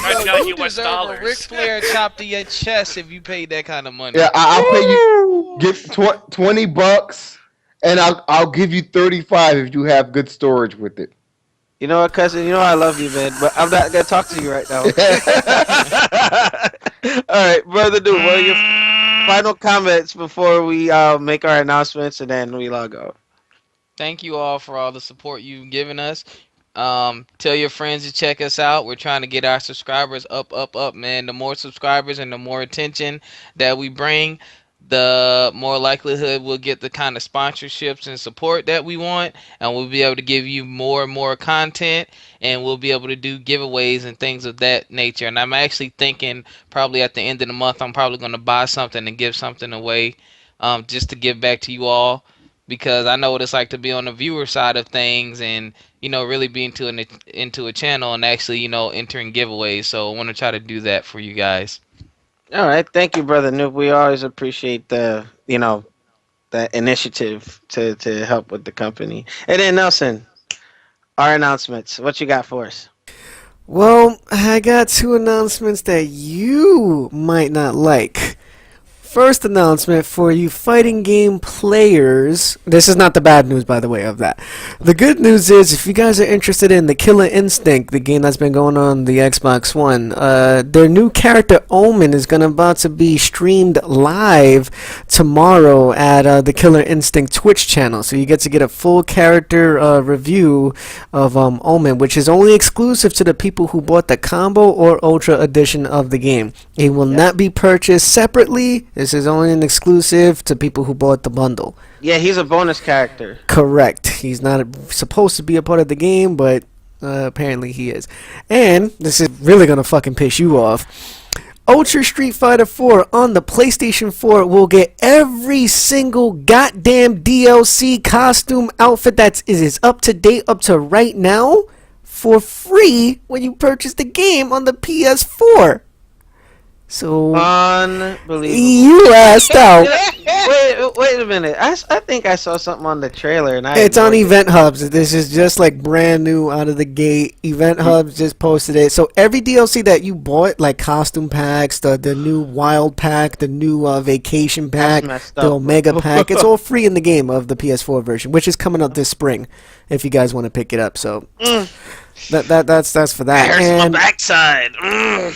US deserve a dollars. Ric Flair chop to your chest if you paid that kind of money. Yeah, I'll pay you. Give $20, and I'll give you 35 if you have good storage with it. You know what, cousin? You know I love you, man, but I'm not gonna talk to you right now. All right, brother, dude. What are your final comments before we make our announcements and then we log off? Thank you all for all the support you've given us. Tell your friends to check us out. We're trying to get our subscribers up, man. The more subscribers and the more attention that we bring, the more likelihood we'll get the kind of sponsorships and support that we want, and we'll be able to give you more and more content, and we'll be able to do giveaways and things of that nature. And I'm actually thinking probably at the end of the month, I'm probably going to buy something and give something away, just to give back to you all, because I know what it's like to be on the viewer side of things and, you know, really be into a channel and actually, you know, entering giveaways. So I want to try to do that for you guys. All right, thank you, brother Noob. We always appreciate the initiative to help with the company. And then Nelson, our announcements. What you got for us? Well, I got two announcements that you might not like. First announcement for you fighting game players. This is not the bad news, by the way, of that. The good news is, if you guys are interested in the Killer Instinct, the game that's been going on the Xbox One, their new character Omen is about to be streamed live tomorrow at the Killer Instinct Twitch channel. So you get to get a full character review of Omen, which is only exclusive to the people who bought the combo or ultra edition of the game. It will not be purchased separately. This is only an exclusive to people who bought the bundle. Yeah, he's a bonus character. Correct. He's not supposed to be a part of the game, but apparently he is. And this is really going to fucking piss you off. Ultra Street Fighter 4 on the PlayStation 4 will get every single goddamn DLC costume outfit that is up to date up to right now for free when you purchase the game on the PS4. So Unbelievable. you asked out. Wait a minute. I think I saw something on the trailer, and It's on Event Hubs. This is just like brand new out of the gate. Event Hubs just posted it. So every DLC that you bought, like costume packs, the new Wild Pack, the new Vacation Pack, messed the up, Omega bro. Pack, it's all free in the game of the PS4 version, which is coming out this spring. If you guys want to pick it up, so that's for that. There's And my backside.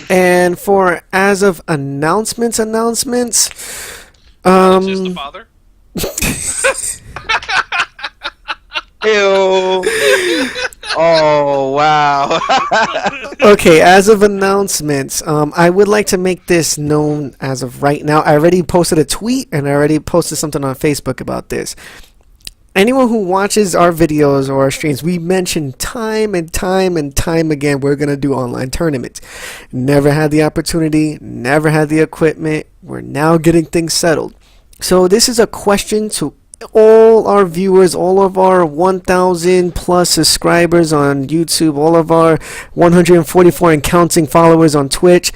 and for as of announcements. Alex is the father. Ew. Oh wow. Okay, as of announcements, I would like to make this known as of right now. I already posted a tweet and I already posted something on Facebook about this. Anyone who watches our videos or our streams, we mention time and time and time again we're going to do online tournaments. Never had the opportunity, never had the equipment. We're now getting things settled. So this is a question to all our viewers, all of our 1,000 plus subscribers on YouTube, all of our 144 and counting followers on Twitch.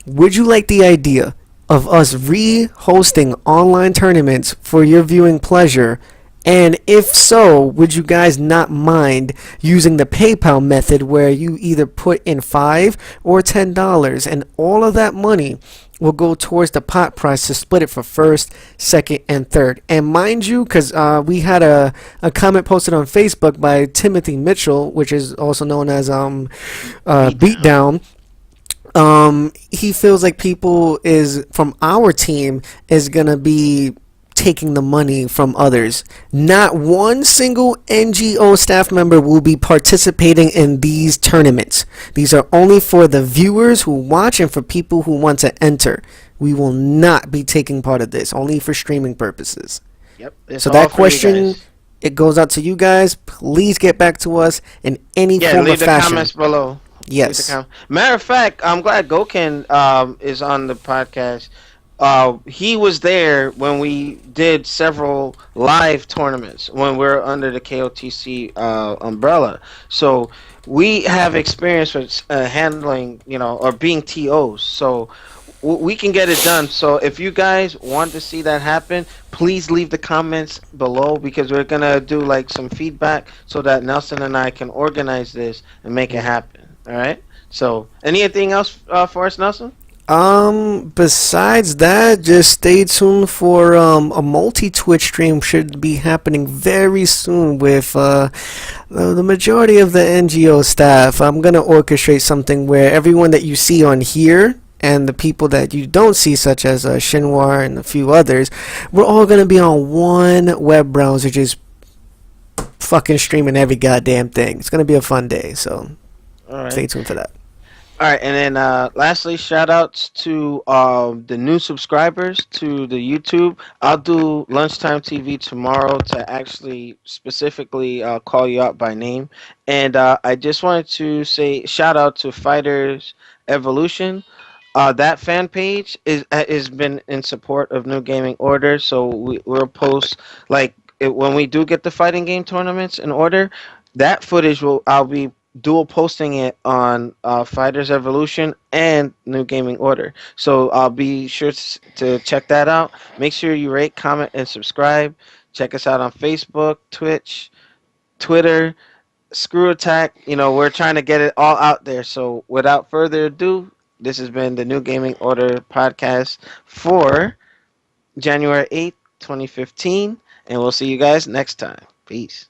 Would you like the idea of us re-hosting online tournaments for your viewing pleasure? And if so, would you guys not mind using the PayPal method where you either put in $5 or $10 and all of that money will go towards the pot price to split it for first, second, and third. And mind you, because we had a comment posted on Facebook by Timothy Mitchell, which is also known as Beatdown. He feels like people is from our team is gonna be taking the money from others. Not one single NGO staff member will be participating in these tournaments. These are only for the viewers who watch and for people who want to enter. We will not be taking part of this, only for streaming purposes. Yep. It's So all that for you question, guys. it goes out to you guys. Please get back to us in any Yeah, form leave of the fashion. comments below. Yes. Matter of fact, I'm glad Goken is on the podcast. He was there when we did several live tournaments when we are under the KOTC umbrella. So we have experience with handling, or being TOs. So we can get it done. So if you guys want to see that happen, please leave the comments below because we're gonna do like some feedback so that Nelson and I can organize this and make it happen. All right. So anything else for us, Nelson? Besides that, just stay tuned for a multi-Twitch stream should be happening very soon with the majority of the NGO staff. I'm gonna orchestrate something where everyone that you see on here and the people that you don't see, such as Shinwar and a few others, we're all gonna be on one web browser, just fucking streaming every goddamn thing. It's gonna be a fun day, so All right. stay tuned for that. All right, and then lastly, shout outs to the new subscribers to the YouTube. I'll do Lunchtime TV tomorrow to actually specifically call you out by name. And I just wanted to say shout out to Fighters Evolution. That fan page is been in support of New Gaming Order, so we'll post like when we do get the fighting game tournaments in order. That footage I'll be dual posting it on Fighters Evolution and New Gaming Order. So I'll be sure to check that out. Make sure you rate, comment, and subscribe. Check us out on Facebook, Twitch, Twitter, Screw Attack. We're trying to get it all out there. So without further ado, this has been the New Gaming Order podcast for January 8th, 2015. And we'll see you guys next time. Peace.